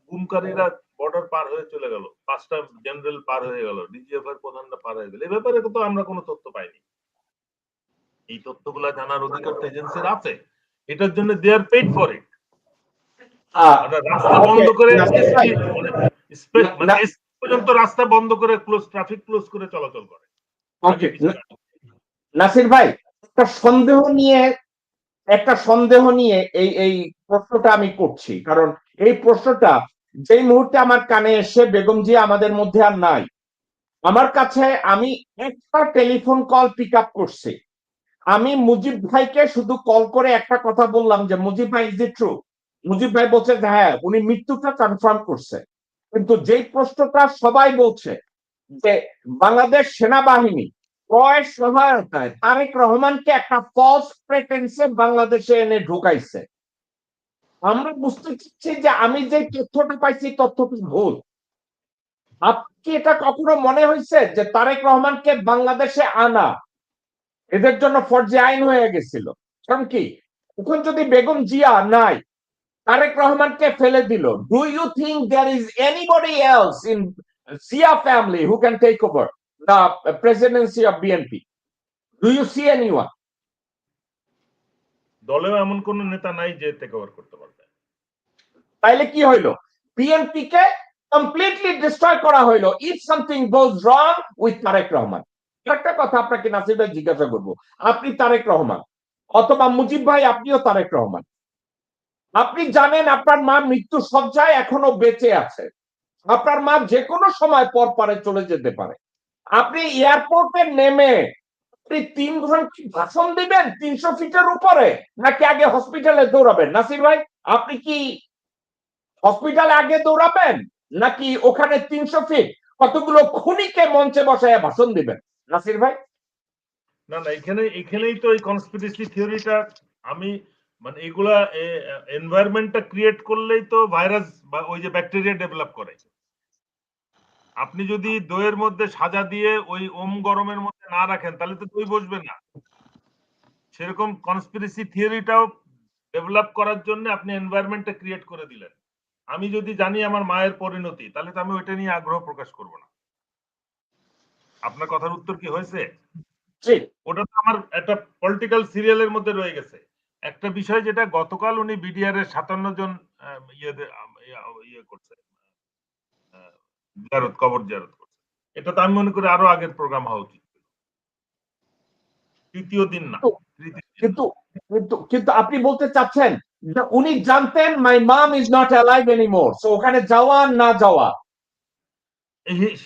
গুমকারীরা বর্ডার পার হয়ে চলে গেল, 5টা জেনারেল পার হয়ে গেল, ডিজিএফ এর প্রধানরা পার হয়ে গেল, এ ব্যাপারে তো আমরা কোনো তথ্য পাইনি। এই তথ্যগুলা জানার অধিকার তো এজেন্সির আছে, এটার জন্য দে আর পেইড ফর ইট। রাস্তা বন্ধ করে মানে পর্যন্ত রাস্তা বন্ধ করে ট্রাফিক ক্লোজ করে চলাচল করে। নাসির ভাই, একটা সন্দেহ নিয়ে এই প্রশ্নটা আমি করছি, কারণ এই প্রশ্নটা যেই মুহূর্তে আমার কানে এসে বেগম জিয়া আমাদের মধ্যে আর নাই, আমার কাছে আমি একটা টেলিফোন কল পিক আপ করছি, আমি মুজিব ভাইকে শুধু কল করে একটা কথা বললাম যে মুজিব ভাই ইজ ইট ট্রু? মুজিব ভাই বলছে যে হ্যাঁ উনি মৃত্যুটা কনফার্ম করছে, কিন্তু যেই প্রশ্নটা সবাই বলছে যে বাংলাদেশ সেনাবাহিনী ক্রয়ের সহায়তায় তারেক রহমানকে একটা ফলস প্রেটেন্সে বাংলাদেশে এনে ঢুকাইছে। আমরা বুঝতে চাচ্ছি যে আমি যে তথ্যটা পাইছি তথ্যটা ভুল। আপনি এটা কখনো মনে হয়েছে যে তারেক রহমানকে বাংলাদেশে আনা এদের জন্য ফরজে আইন হয়ে গেছিল? কারণ কি এখন যদি বেগম জিয়া নাই, তারেক রহমানকে ফেলে দিল, do you think there is anybody else in Zia family who can take over the presidency of BNP? Do you see anyone? দলেও এমন কোন নেতা নাই যে টেক ওভার করতে পারবে। তাইলে কি হইলো? বিএনপি কে কমপ্লিটলি ডিস্ট্রয় করা হইলো if something goes wrong with Tarique Rahman. একটা কথা আপনাকে নাসির ভাই জিজ্ঞাসা করবো, আপনি তারেক রহমান অথবা মুজিব ভাই আপনিও তারেক রহমান, আপনি জানেন আপনার মা মৃত্যু সজ্জায় এখনো বেঁচে আছে, আপনার মা যে কোনো সময় পর পারে চলে যেতে পারে, আপনি এয়ারপোর্টে নেমে আপনি 3 ঘন্টা ভাষণ দিবেন 300 ফিটের উপরে, নাকি আগে হসপিটালে দৌড়াবেন? নাসির ভাই আপনি কি হসপিটালে আগে দৌড়াবেন নাকি ওখানে 300 ফিট কতগুলো খুনিকে মঞ্চে বসায় ভাষণ দিবেন? নাসির ভাই না না, এখানেই তো এই কনস্পিরেসি থিওরিটা আমি মানে এগুলা এনভায়রনমেন্টটা ক্রিয়েট করলেই তো ভাইরাস বা ওই যে ব্যাকটেরিয়া ডেভেলপ করে। আপনি যদি দইয়ের মধ্যে সাজা দিয়ে ওই ওম গরমের মধ্যে না রাখেন তাহলে তো দই বসবে না। সেরকম কনস্পিরেসি থিওরিটাও ডেভেলপ করার জন্য আপনি এনভায়রনমেন্টটা ক্রিয়েট করে দিলেন। আমি যদি জানি আমার মায়ের পরিণতি তাহলে তো আমি ওইটা নিয়ে আগ্রহ প্রকাশ করব না। আপনার কথার উত্তর কি হয়েছে? ঠিক ওটা তো আমার একটা পলিটিক্যাল সিরিয়ালের মধ্যে রয়ে গেছে। একটা বিষয় যেটা গতকাল উনি বিডিআর এর 57 জন ইয়ে করছে, কবর জিয়ারত করছে। এটা তো আমি মনে করি আরো আগের প্রোগ্রাম হওয়া উচিত। তৃতীয় দিন না, কিন্তু কিন্তু আপনি বলতে চাচ্ছেন যে উনি জানতেন my mum is not alive anymore, so ওখানে যাওয়া না যাওয়া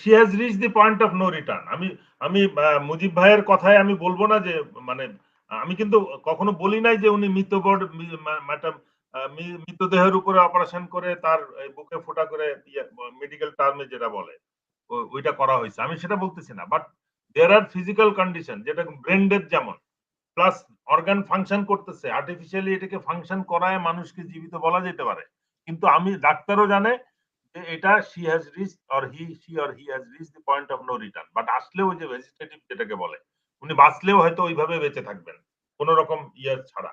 she has reached the point of no return. আমি আমি মুজিব ভাইয়ের কথায় আমি বলবো না যে মানে আমি কিন্তু কখনো বলি নাই যে উনি মৃতদেহের উপরে অপারেশন করে তার বুকে ফোঁটা করে মেডিকেল টার্মে যেটা বলে ওইটা করা হয়েছে, আমি সেটা বলতেছি না। But there are physical condition যেটা ব্রেন ডেথ যেমন প্লাস অর্গান ফাংশন করতেছে, আর্টিফিশিয়ালি এটাকে ফাংশন করায় মানুষকে জীবিত বলা যেতে পারে, কিন্তু আমি ডাক্তারও জানে যে এটা she has reached or he has reached the point of no return. But আসলেও ওই যে ভেজিটেটিভ যেটাকে বলে উনি বাঁচলেও হয়তো ওইভাবে বেঁচে থাকবেন কোন রকম ইয়ার ছাড়া,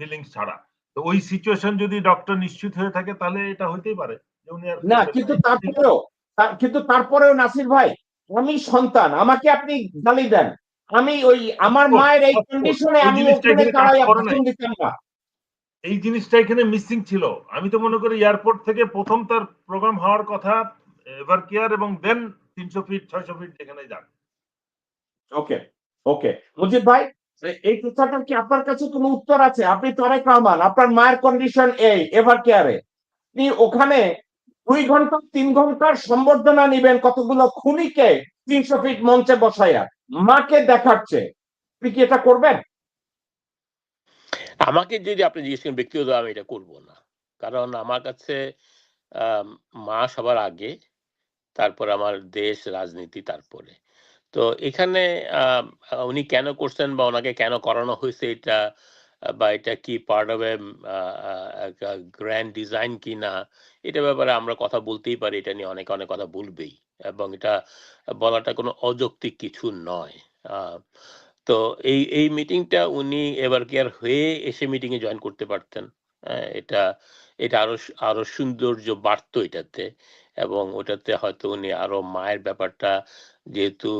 ফিলিংস ছাড়া। তো ওই সিচুয়েশন যদি ডক্টর নিশ্চিত হয়ে থাকে তাহলে এটা হইতেই পারে যে উনি আর না, কিন্তু তারপরেও নাসির ভাই আমি সন্তান, আমাকে আপনি গালি দেন, আমি ওই আমার মায়ের এই কন্ডিশনে ওই আমি জিনিসটা ওখানে এখানে কাজ দাঁড়াইয়া করে ভাষণ নাই, দিতাম না। এই জিনিসটা এখানে মিসিং ছিল। আমি তো মনে করি এয়ারপোর্ট থেকে প্রথম তার প্রোগ্রাম হওয়ার কথা এভার কেয়ার এবং দেন 300 ফিট 600 ফিট যেখানে যান। ওকে ওকে মুজিব ভাই, এই কথাটার কি আপনার কাছে কোনো উত্তর আছে? আপনি তারেক রহমান, আপনার মায়ের কন্ডিশন এই এভার কেয়ারে, আপনি ওখানে 2 ঘন্টা 3 ঘন্টার সম্বর্ধনা নিবেন কতগুলো খুনিকে 300 ফিট মঞ্চে বসাইয়া মাকে দেখাচ্ছে, আপনি কি এটা করবেন? আমাকে যদি আপনি জিজ্ঞেস করেন ব্যক্তিগত, আমি এটা করব না। কারণ আমার কাছে মা সবার আগে, তারপর আমার দেশ, রাজনীতি, তারপরে। তো এখানে উনি কেন করছেন বা ওনাকে কেন করানো হয়েছে এটা, বা এটা কি part of a grand design কিনা, এটা ব্যাপারে আমরা কথা বলতেই পারি, এটা নিয়ে অনেকে অনেক কথা বলবেই, এবং এটা বলাটা কোনো অযৌক্তিক কিছু নয়। তো এই মিটিংটা উনি এবার কি আর হয়ে এসে মিটিং এ জয়েন করতে পারতেন। এটা এটা আরো সৌন্দর্য বাড়তো এটাতে, এবং ওটাতে হয়তো উনি আরো মায়ের ব্যাপারটা, যেহেতু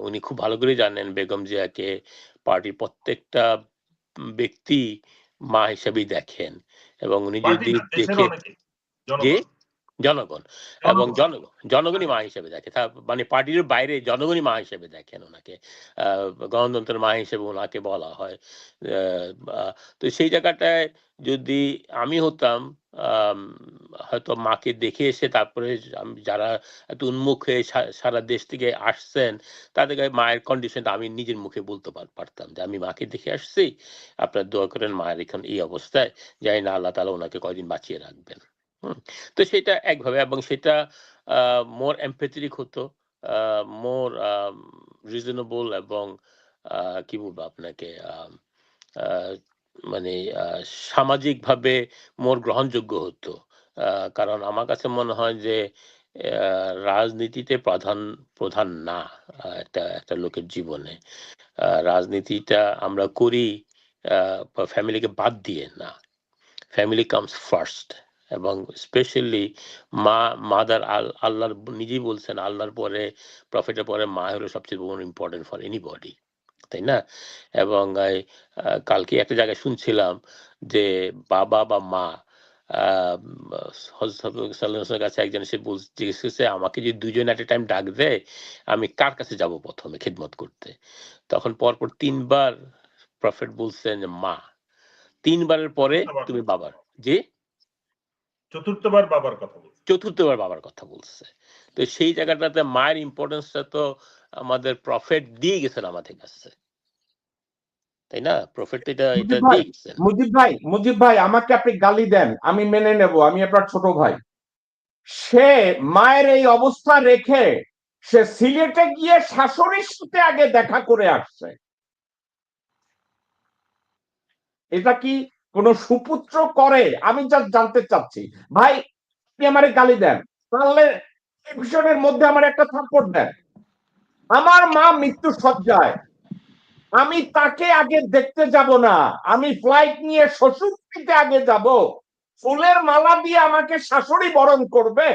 উনি খুব ভালো করে জানেন বেগম জিয়াকে পার্টির প্রত্যেকটা ব্যক্তি মা হিসেবেই দেখেন, এবং উনি পার্টি যদি না, দেশের দেখে অনেকে, যে জনগণ জনগণ এবং জনগণই মা হিসেবে দেখে, মানে পার্টির বাইরে জনগণই মা হিসেবে দেখেন ওনাকে, গণতন্ত্রের মা হিসেবে ওনাকে বলা হয়। তো সেই জায়গাটায় যদি আমি হতাম, হয়তো মাকে দেখে এসে তারপরে যারা এত উন্মুখ হয়ে সারা দেশ থেকে আসছেন তাদেরকে মায়ের কন্ডিশনটা আমি নিজের মুখে বলতে পারতাম যে আমি মাকে দেখে আসছি, আপনার দোয়া করেন মায়ের এখন এই অবস্থায়, জানি না আল্লাহ তাআলা ওনাকে কয়দিন বাঁচিয়ে রাখবেন। তো সেটা একভাবে, এবং সেটা মোর এমপ্যাথেটিক হতো, মোর রিজনেবল, এবং কি বলবো আপনাকে, মানে সামাজিকভাবে মোর গ্রহণযোগ্য হতো। কারণ আমার কাছে মনে হয় যে রাজনীতিতে প্রধান না একটা লোকের জীবনে। রাজনীতিটা আমরা করি ফ্যামিলিকে বাদ দিয়ে না, ফ্যামিলি কামস ফার্স্ট। এবং স্পেশালি মাদার, আল্লাহর নিজেই বলছেন আল্লাহর পরে, প্রফেটের পরে মা হলো সবচেয়ে মোর ইম্পর্টেন্ট ফর এনিবডি, তাই না? এবং কালকে একটা জায়গায় শুনছিলাম যে বাবা বা মা, কাছে একজন এসে জিজ্ঞেস করছে আমাকে যদি দুজন এট এ টাইম ডাক দেয় আমি কার কাছে যাব প্রথমে খিদমত করতে? তখন পরপর 3 বার প্রফেট বলছেন যে মা, 3 বারের পরে তুমি বাবার, যে চতুর্থবার বাবার কথা বলছে, চতুর্থবার বাবার কথা বলছে। তো সেই জায়গাটাতে মায়ের ইম্পর্টেন্সটা তো আমাদের প্রফেট দিয়ে গেছেন আমাদের কাছে, তাই না? প্রফেট এটা দিয়ে গেছেন। মুজিব ভাই আমাকে আপনি গালি দেন, আমি মেনে নেব, আমি আপনার ছোট ভাই। সে মায়ের এই অবস্থা রেখে সে সিলেটে গিয়ে শাশুড়ির সাথে আগে দেখা করে আসছে। এটা কি কোন সুপুত্র করে? আমি যা জানতে চাচ্ছি ভাই, আপনি আমারে গালি দেন, পারলে এপিসোডের মধ্যে আমার একটা থাপ্পড় দেন। আমার মা মৃত্যু সজ্জায়, আমি তাকে আগে দেখতে যাব না, আমি ফ্লাইট নিয়ে শ্বশুরবাড়িতে আগে যাব, ফুলের মালা দিয়ে আমাকে শাশুড়ি বরণ করবে।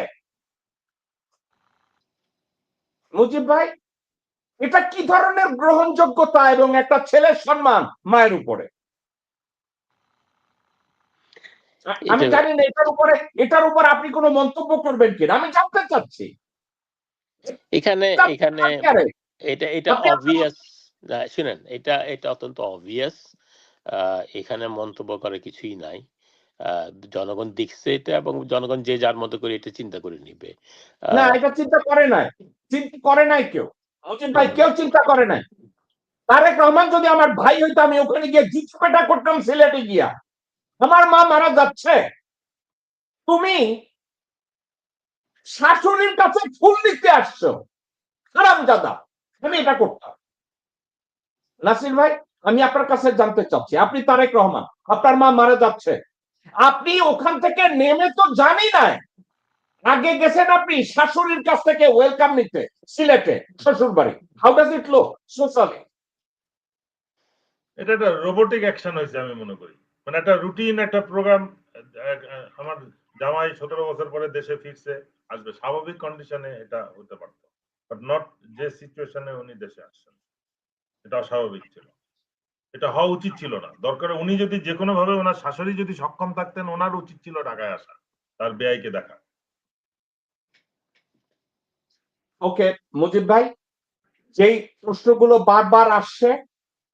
মুজিব ভাই, এটা কি ধরনের গ্রহণযোগ্যতা এবং একটা ছেলের সম্মান মায়ের উপরে? আমি জানি না এটার উপর আপনি কোনো মন্তব্য করবেন কিনা, আমি জানতে চাচ্ছি। এখানে এটা অবভিয়াস, শুনেন, এটা অত্যন্ত অবভিয়াস, এখানে মন্তব্য করার কিছুই নাই। জনগণ দেখছে এটা, এবং জনগণ যে যার মতো করে এটা চিন্তা করে নিবে। না, এটা চিন্তা করে নাই কেউ, মুজিব ভাই, কেউ চিন্তা করে নাই। তারেক রহমান যদি আমার ভাই হইতো আমি ওখানে গিয়ে জিজ্ঞাসা করতাম সিলেটে গিয়া, আমার মা মারা যাচ্ছে, তুমি শাশুড়ির কাছে ফুল দিতে আসছো, হারামজাদা, আমি এটা করতাম। নাসির ভাই, আমি আপনার কাছে জানতে চাচ্ছি, আপনি তারেক রহমান, আপনার মা মারা যাচ্ছে, আপনি ওখান থেকে নেমে তো জানি নাই, আগে গেছেন আপনি শাশুড়ির কাছ থেকে ওয়েলকাম নিতে সিলেটে শ্বশুর বাড়ি। How does it look socially? এটা একটা রোবোটিক অ্যাকশন হয়েছে আমি মনে করি, মানে একটা রুটিন একটা প্রোগ্রাম। আমার জামাই 17 বছর পরে দেশে ফিরছে, আসবে, স্বাভাবিক কন্ডিশনে এটা হতে পারতো, বাট নট যে সিচুয়েশনে উনি দেশে আসছেন, এটা অস্বাভাবিক ছিল, এটা হওয়া উচিত ছিল না। দরকার উনি যদি যে কোনো ভাবে, ওনার শাশুড়ি যদি সক্ষম থাকতেন, ওনার উচিত ছিল ঢাকায় আসা, তার বেআইকে দেখা। ওকে মুজিব ভাই, যেই প্রশ্নগুলো বারবার আসছে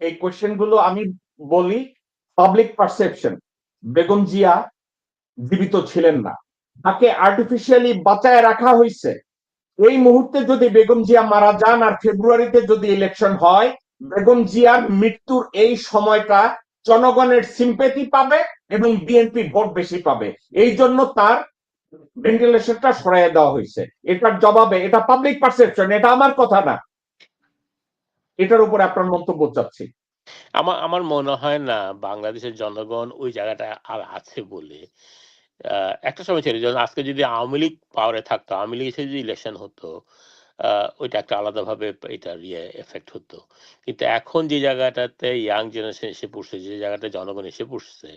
এই কোশ্চেন গুলো আমি বলি। পাবলিক পারসেপশন, বেগম জিয়া জীবিত ছিলেন না, তাকে আর্টিফিশিয়ালি বাঁচায় রাখা হয়েছে। এই মুহূর্তে যদি বেগম জিয়া মারা যান আর ফেব্রুয়ারিতে যদি ইলেকশন হয়, বেগম জিয়ার মৃত্যুর এই সময়টা জনগণের সিম্পেথি পাবে এবং বিএনপি ভোট বেশি পাবে, এই জন্য তার ভেন্টিলেশনটা সরাইয়া দেওয়া হয়েছে। এটার জবাবে, এটা পাবলিক পারসেপশন, এটা আমার কথা না, এটার উপরে আপনার মন্তব্য চাচ্ছি। আমার মনে হয় না বাংলাদেশের জনগণ ওই জায়গাটা আর আছে বলে। একটা সময় ছিল যখন, আজকে যদি আওয়ামী লীগ পাওয়ারে থাকতো, আওয়ামী লীগ এসে যদি ইলেকশন হতো, ওইটা একটা আলাদাভাবে এটার এফেক্ট হতো। কিন্তু এখন যে জায়গাটাতে ইয়াং জেনারেশন এসে পড়ছে, যে জায়গাটা জনগণ এসে পড়ছে,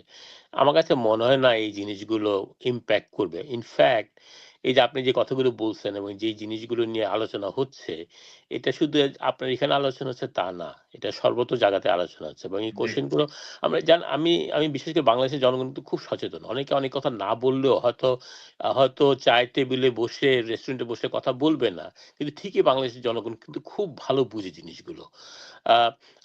আমার কাছে মনে হয় না এই জিনিসগুলো ইম্প্যাক্ট করবে। ইনফ্যাক্ট এই যে আপনি যে কথাগুলো বলছেন এবং যে জিনিসগুলো নিয়ে আলোচনা হচ্ছে, এটা শুধু আপনার এখানে আলোচনা হচ্ছে তা না। এটা সর্বত্র জায়গাতে আলোচনা হচ্ছে এবং এই জি কোশ্চেন গুলো আমরা আমি বিশেষ করে বাংলাদেশের জনগণ কিন্তু খুব সচেতন। অনেকে অনেক কথা না বললেও হয়তো চায়ের টেবিলে বসে রেস্টুরেন্টে বসে কথা বলবে না। কিন্তু ঠিকই বাংলাদেশের জনগণ কিন্তু খুব ভালো বুঝে জিনিসগুলো। আ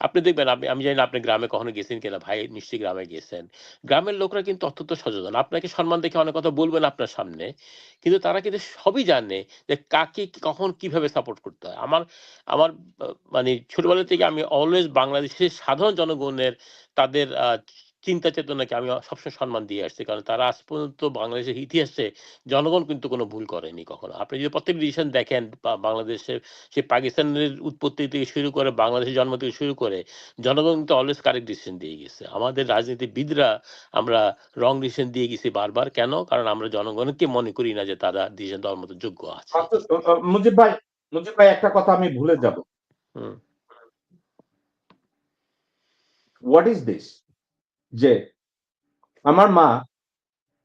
আপনি দেখবেন আমি জানি না আপনি গ্রামে কখনো গেছেন কিনা? ভাই নিশ্চয়ই গ্রামে গেছেন। গ্রামের লোকরা কিন্তু অত্যন্ত সচেতন। আপনাকে সম্মান দেখে অনেক কথা বলবে না আপনার সামনে। কিন্তু তারা কিন্তু সবই জানে যে কাকে কখন কিভাবে সাপোর্ট করতে হয়। আমার আমার আ মানে ছোটবেলা থেকে আমি অলওয়েজ বাংলাদেশের সাধারণ জনগণের তাদের চিন্তা চেতনাকে আমি সবসময় সম্মান দিয়ে আসছি। কারণ তারা আজ পর্যন্ত বাংলাদেশের ইতিহাসে জনগণ কিন্তু কোনো ভুল করেনি কখনো। আপনি যদি প্রত্যেক ডিসিশন দেখেন বাংলাদেশের সে পাকিস্তানের উৎপত্তি থেকে শুরু করে বাংলাদেশের জন্ম থেকে শুরু করে জনগণ কিন্তু অলওয়েজ কারেক্ট ডিসিশন দিয়ে গেছে। আমাদের রাজনীতিবিদরা আমরা রং ডিসিশন দিয়ে গেছি বারবার। কেন? কারণ আমরা জনগণকে মনে করি না যে তারা ডিসিশন দেওয়ার মতো যোগ্য আছে। আচ্ছা, মুজিব ভাই একটা কথা আমি ভুলে যাব। হুম। What is this? যে আমার মা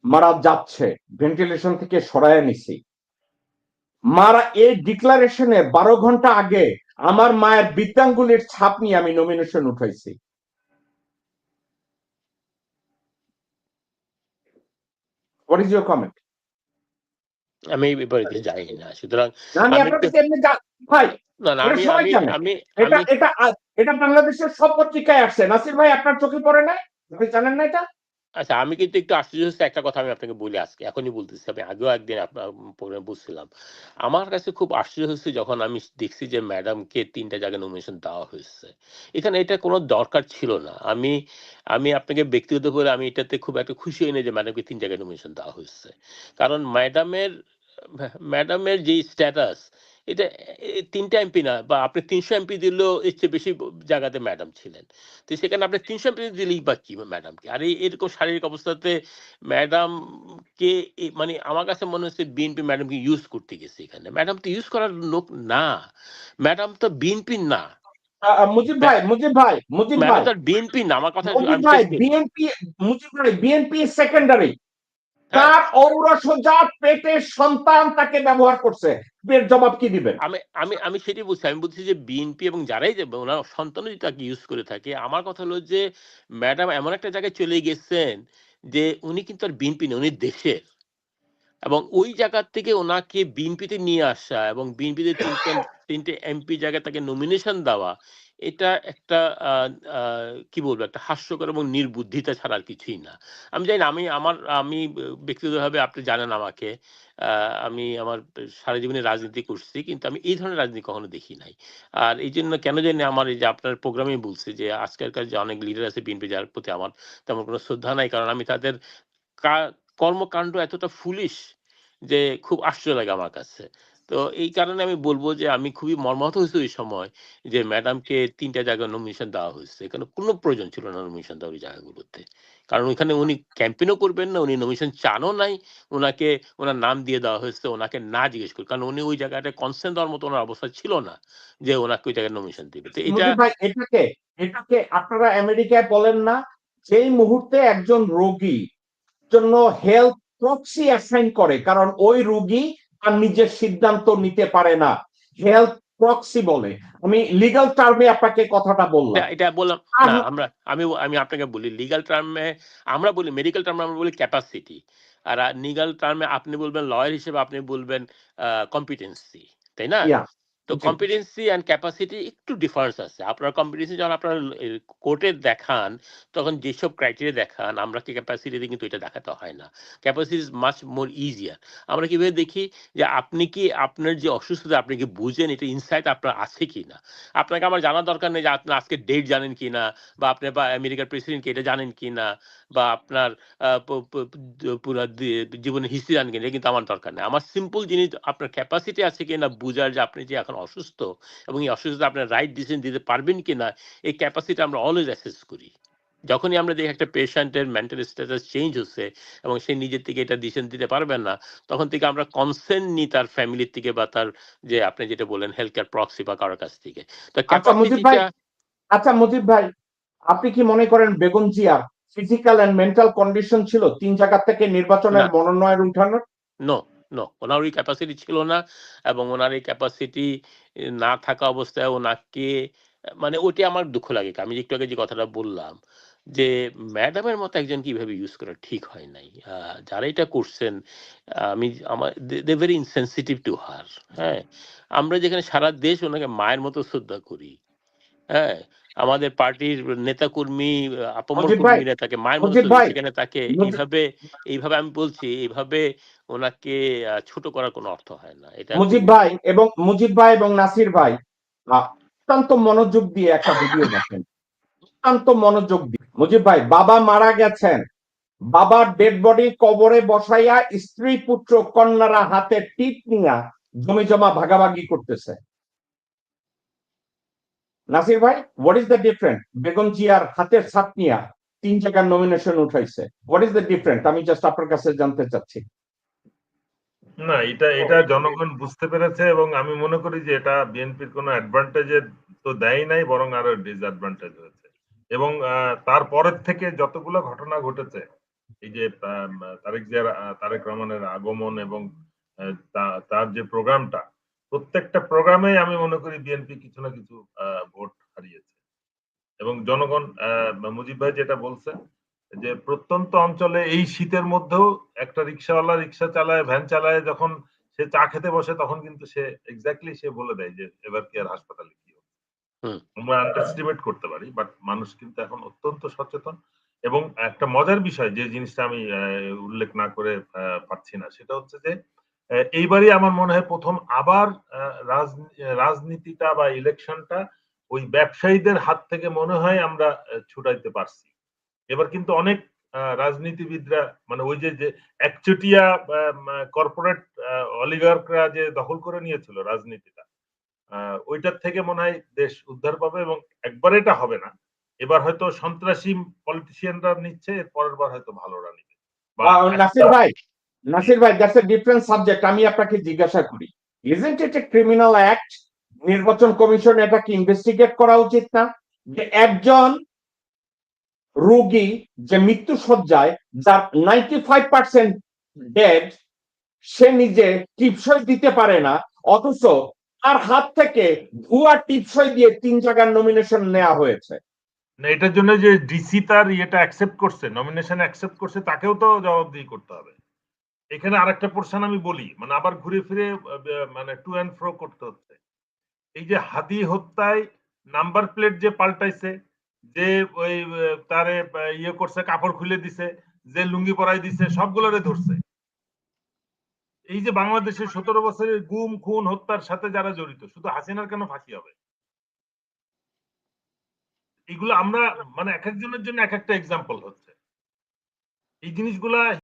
মারা যাচ্ছে, ভেন্টিলেশন থেকে সরায় নিছি। মারা এই ডিক্লারেশনে 12 ঘন্টা আগে আমার মায়ের বৃদ্ধাঙ্গুলির ছাপ নিয়ে আমি নমিনেশন উঠাইছি। What is your comment? আমি এই ব্যাপারে কিছু জানি না। সুতরাং আমি আমি আপনার একটু কাছে এমনি ভাই, না, না এটা আমি সবাই আমি জানে। আমি এটা আমি এটা এটা বাংলাদেশের সব পত্রিকায় আসছে। নাসির ভাই আপনার চোখে পড়ে নাই? আপনি জানেন না এটা? আচ্ছা, আমি কিন্তু একটু আশ্চর্য হচ্ছি একটা কথা আমি আপনাকে বলি আজকে। এখনই বলতেছি। আমি আগেও একদিন আপনার প্রোগ্রামে বলছিলাম। আমার কাছে খুব আশ্চর্য হচ্ছে যখন আমি দেখছি যে ম্যাডামকে ৩ টা জায়গায় নমিনেশন দেওয়া হয়েছে। এখানে এটা কোন দরকার ছিল না। আমি আপনাকে ব্যক্তিগতভাবে আমি এটাতে খুব একটা খুশি হই নাই যে ম্যাডামকে ৩ জায়গায় নমিনেশন দেওয়া হয়েছে। কারণ ম্যাডামের যেই স্ট্যাটাস এটা ৩ টা এমপি না বা আপনি ৩০০ এমপি দিলেও এর চেয়ে বেশি জায়গাতে ম্যাডাম ছিলেন। তো সেখানে আপনি ৩০০ এমপি দিলেই বা কি ম্যাডামকে? আর এরকম শারীরিক অবস্থাতে ম্যাডামকে মানে আমার কাছে মনে হচ্ছে বিএনপি ম্যাডামকে ইউজ করতে গেছে এখানে। ম্যাডাম তো ইউজ করার লোক না। ম্যাডাম তো বিএনপির না। ব্যা মুজিব ম্যাডাম ভাই, তো আর বিএনপি না। আমার কথা মুজিব আমি ভাই, শেষ করি। মুজিব ভাই বিএনপি সেকেন্ডারি। হ্যাঁ? তার ঔরসজাত পেটের সন্তান তাকে ব্যবহার করছে। এর জবাব কি দিবেন? আমি আমি আমি সেটাই বলছি। আমি বলছি যে বিএনপি এবং যারাই যাবে উনার সন্তানও যদি তাকে ইউজ করে থাকে, আমার কথা হলো যে ম্যাডাম এমন একটা জায়গায় চলে গেছেন যে উনি কিন্তু আর বিএনপি না, উনি দেশের। এবং ওই জায়গা থেকে ওনাকে বিএনপিতে নিয়ে আসা এবং বিএনপিতে ৩ টে এমপি জায়গায় তাকে নমিনেশন দেওয়া, এটা একটা আ আ কি বলবো? একটা হাস্যকর এবং নির্বুদ্ধিতা ছাড়া আর কিছুই না। আমি জানি না আমি ব্যক্তিগতভাবে আপনি জানেন আমাকে। আ আমি আমার সারা জীবনে রাজনীতি করছি। কিন্তু আমি এই ধরনের রাজনীতি কখনো দেখি নাই। আর এইজন্য কেন জানি আমার এই যে আপনার প্রোগ্রামেই বলছি যে আজকালকার যে অনেক লিডার আছে বিএনপি যার প্রতি আমার তেমন কোনো শ্রদ্ধা নাই। কারণ আমি তাদের কা কর্মকাণ্ড এতটা ফুলিশ যে খুব আশ্চর্য লাগে আমার কাছে। তো এই কারণে আমি বলব যে আমি খুবই মর্মাহত হইছি ওই সময় যে ম্যাডামকে ৩ টা জায়গায় নমিনেশন দেওয়া হইছে। এখানে কোনো প্রয়োজন ছিল না নমিনেশন দেওয়ার ওই জায়গাগুলোতে। কারণ ওইখানে উনি ক্যাম্পেইন ও করবেন না, উনি নমিনেশন চানও নাই। উনাকে উনার নাম দিয়ে দেওয়া হয়েছে উনাকে না জিজ্ঞেস করে। কারণ উনি ওই জায়গাটায় কনসেন্ট দেওয়ার মতো উনার অবস্থা ছিল না যে উনাকে ওই জায়গায় নমিনেশন দিবে। তো এটা মুজিব ভাই, এটাকে আপনারা আমেরিকায় বলেন না, যেই মুহূর্তে একজন রোগী জন্য হেলথ প্রক্সি অ্যাসাইন করে, কারণ ওই রোগী তার নিজের সিদ্ধান্ত নিতে পারে না, হেলথ প্রক্সি বলে। আমি লিগ্যাল টার্মে আপনাকে কথাটা এটা বললাম। এটা বললাম আর না আমি আমি আপনাকে বলি লিগ্যাল টার্মে আমরা বলি মেডিকেল টার্মে আমরা বলি ক্যাপাসিটি। আর লিগ্যাল টার্মে আপনি বলবেন লয়ার হিসেবে আপনি বলবেন কম্পিটেন্সি। তাই না? ইয়া, তো জি, কম্পিটেন্সি অ্যান্ড ক্যাপাসিটি একটু ডিফারেন্স আছে। আপনার কম্পিটেন্সি যখন আপনার কোর্টে দেখান তখন যেসব ক্রাইটেরিয়া দেখান আমরা কি ক্যাপাসিটিতে কিন্তু এটা দেখাতে হয় না। Capacity is much more easier. আমরা কিভাবে দেখি যে আপনি কি আপনার যে অসুস্থতা আপনি কি বুঝেন এটা ইনসাইট আপনার আছে কিনা? আপনাকে আমার জানার দরকার নেই যে আপনি আজকে ডেট জানেন কিনা বা আপনি বা আমেরিকার প্রেসিডেন্ট কে এটা জানেন কিনা বা আপনার আ প প পুরা জীবনের হিস্ট্রি জানেন কিনা এটা কিন্তু আমার দরকার নাই। আমার সিম্পল জিনিস আপনার ক্যাপাসিটি আছে কিনা বুঝার যে আপনি যে এখন অসুস্থ এবং এই অসুস্থতা আপনার রাইট ডিসিশন দিতে পারবেন কিনা এই ক্যাপাসিটি আমরা অলওয়েজ অ্যাসেস করি। যখনই আমরা দেখি একটা পেশেন্টের মেন্টাল স্ট্যাটাস চেঞ্জ হচ্ছে এবং সে নিজের থেকে এটা ডিসিশন দিতে পারবেন না, তখন থেকে আমরা কনসেন্ট নিই তার ফ্যামিলির থেকে বা তার যে আপনি যেটা বললেন হেলথ কেয়ার প্রক্সি বা কারো কাছ থেকে। তো আচ্ছা মুজিব ভাই, ক্যাপাসিটিটা আপনি কি মনে করেন বেগম জিয়ার ফিজিক্যাল এন্ড মেন্টাল কন্ডিশন ছিল 3 জায়গা থেকে নির্বাচনের না, মনোনয়ন উঠানোর? নো। নো, ওনার ওই ক্যাপাসিটি ছিল না, এবং ওনার এই ক্যাপাসিটি না থাকা অবস্থায় ওনাকে মানে ওইটা আমার দুঃখ লাগে। আমি একটু আগে যে কথাটা বললাম যে ম্যাডামের মতো একজন কিভাবে ইউজ করা ঠিক হয় নাই। যারা এটা করছেন আমি আমার they very insensitive to her. হ্যাঁ, আমরা যেখানে সারা দেশ ওনাকে মায়ের মতো শ্রদ্ধা করি। হ্যাঁ, আমাদের পার্টির নেতাকর্মী আপামর মুজিব ভাই, কর্মীরা তাকে মায়ের মতো মুজিব শ্রদ্ধা, ভাই, সেখানে তাকে মুজিব এইভাবে আমি বলছি, এইভাবে ওনাকে ছোট করার কোনো অর্থ হয় না। এটা মুজিব খুবই ভাই এবং মুজিব ভাই এবং নাসির ভাই অত্যন্ত মনোযোগ দিয়ে একটা ভিডিও দেখেন, অত্যন্ত মনোযোগ দিয়ে। মুজিব ভাই, বাবা মারা গেছেন, বাবার ডেড বডি কবরে বসাইয়া স্ত্রী পুত্র কন্যারা হাতে টিপ নিয়া জমি জমা ভাগাভাগি করতেছে। নাসির ভাই, what is the different? Begum জিয়ার হাতের ছাপ নিয়া 3 জায়গার নমিনেশন উঠাইছে। What is the different? আমি জাস্ট আপনার কাছে জানতে চাচ্ছি। না, এটা জনগণ বুঝতে পেরেছে, এবং আমি মনে করি যে এটা বিএনপির কোনো অ্যাডভান্টেজে তো দেয় নাই, বরং আরো ডিসঅ্যাডভান্টেজ হয়েছে। এবং তারপরের থেকে যতগুলো ঘটনা ঘটেছে, এই যে তারেক রহমানের আগমন এবং তার যে প্রোগ্রামটা, প্রত্যেকটা প্রোগ্রামে আমি মনে করি বিএনপি কিছু না কিছু ভোট হারিয়েছে। এবং জনগণ মুজিব ভাই যেটা বলছে যে প্রত্যন্ত অঞ্চলে এই শীতের মধ্যেও একটা রিক্সাওয়ালা রিক্সা চালায়, ভ্যান চালায়, যখন সে চা খেতে বসে তখন কিন্তু সে এক্স্যাক্টলি সে বলে দেয় যে এবার কি আর হাসপাতালে কি হবে। হুম। আমরা আন্ডারস্টিমেট করতে পারি, বাট মানুষ কিন্তু এখন অত্যন্ত সচেতন। এবং একটা মজার বিষয় যে জিনিসটা আমি উল্লেখ না করে পাচ্ছি না, সেটা হচ্ছে যে এইবারই আমার মনে হয় প্রথম আবার রাজনীতিটা বা ইলেকশনটা ওই ব্যবসায়ীদের হাত থেকে মনে হয় আমরা ছুটাইতে পারছি। এবার কিন্তু অনেক রাজনীতিবিদরা মানে ওই যে একচেটিয়া কর্পোরেট অলিগার্করা যে দখল করে নিয়েছিল রাজনীতিটা, ওইটার থেকে মনে হয় দেশ উদ্ধার পাবে। এবং একবার এটা হবে না, এবার হয়তো সন্ত্রাসী পলিটিশিয়ানরা নিচ্ছে, এর পরের বার হয়তো ভালোরা নিবে। বা নাসির ভাই, দ্যাটস এ ডিফারেন্ট সাবজেক্ট। আমি আপনাকে জিজ্ঞাসা করি, isn't it a criminal act? নির্বাচন কমিশন এটাকে ইনভেস্টিগেট করা উচিত না? যে একজন রোগী যে মৃত্যু সজ্জায়, যার 95% ডেড, সে নিজে টিপসই দিতে পারে না, অথচ তার হাত থেকে ভুয়া টিপসই দিয়ে 3 জায়গার নমিনেশন নেওয়া হয়েছে। না, এটার জন্য যে ডিসি তার ইয়েটা অ্যাকসেপ্ট করছে, নমিনেশন অ্যাকসেপ্ট করছে, তাকেও তো জবাবদিহি করতে হবে। এখানে আরেকটা পোর্শন আমি বলি, মানে আবার ঘুরে ফিরে মানে টু অ্যান্ড ফ্রো করতে হচ্ছে। এই যে হাদি হত্যায় নাম্বার প্লেট যে পাল্টাইছে, যে ওই তারে ইয়ে করছে, কাপড় খুলে দিছে, যে লুঙ্গি পরাই দিছে, সবগুলোরে ধরছে। এই যে বাংলাদেশের 17 বছরের গুম খুন হত্যার সাথে যারা জড়িত, শুধু হাসিনার কেন ফাঁসি হবে? এগুলো আমরা মানে এক একজনের জন্য এক একটা এক্সাম্পল হচ্ছে এই জিনিসগুলা।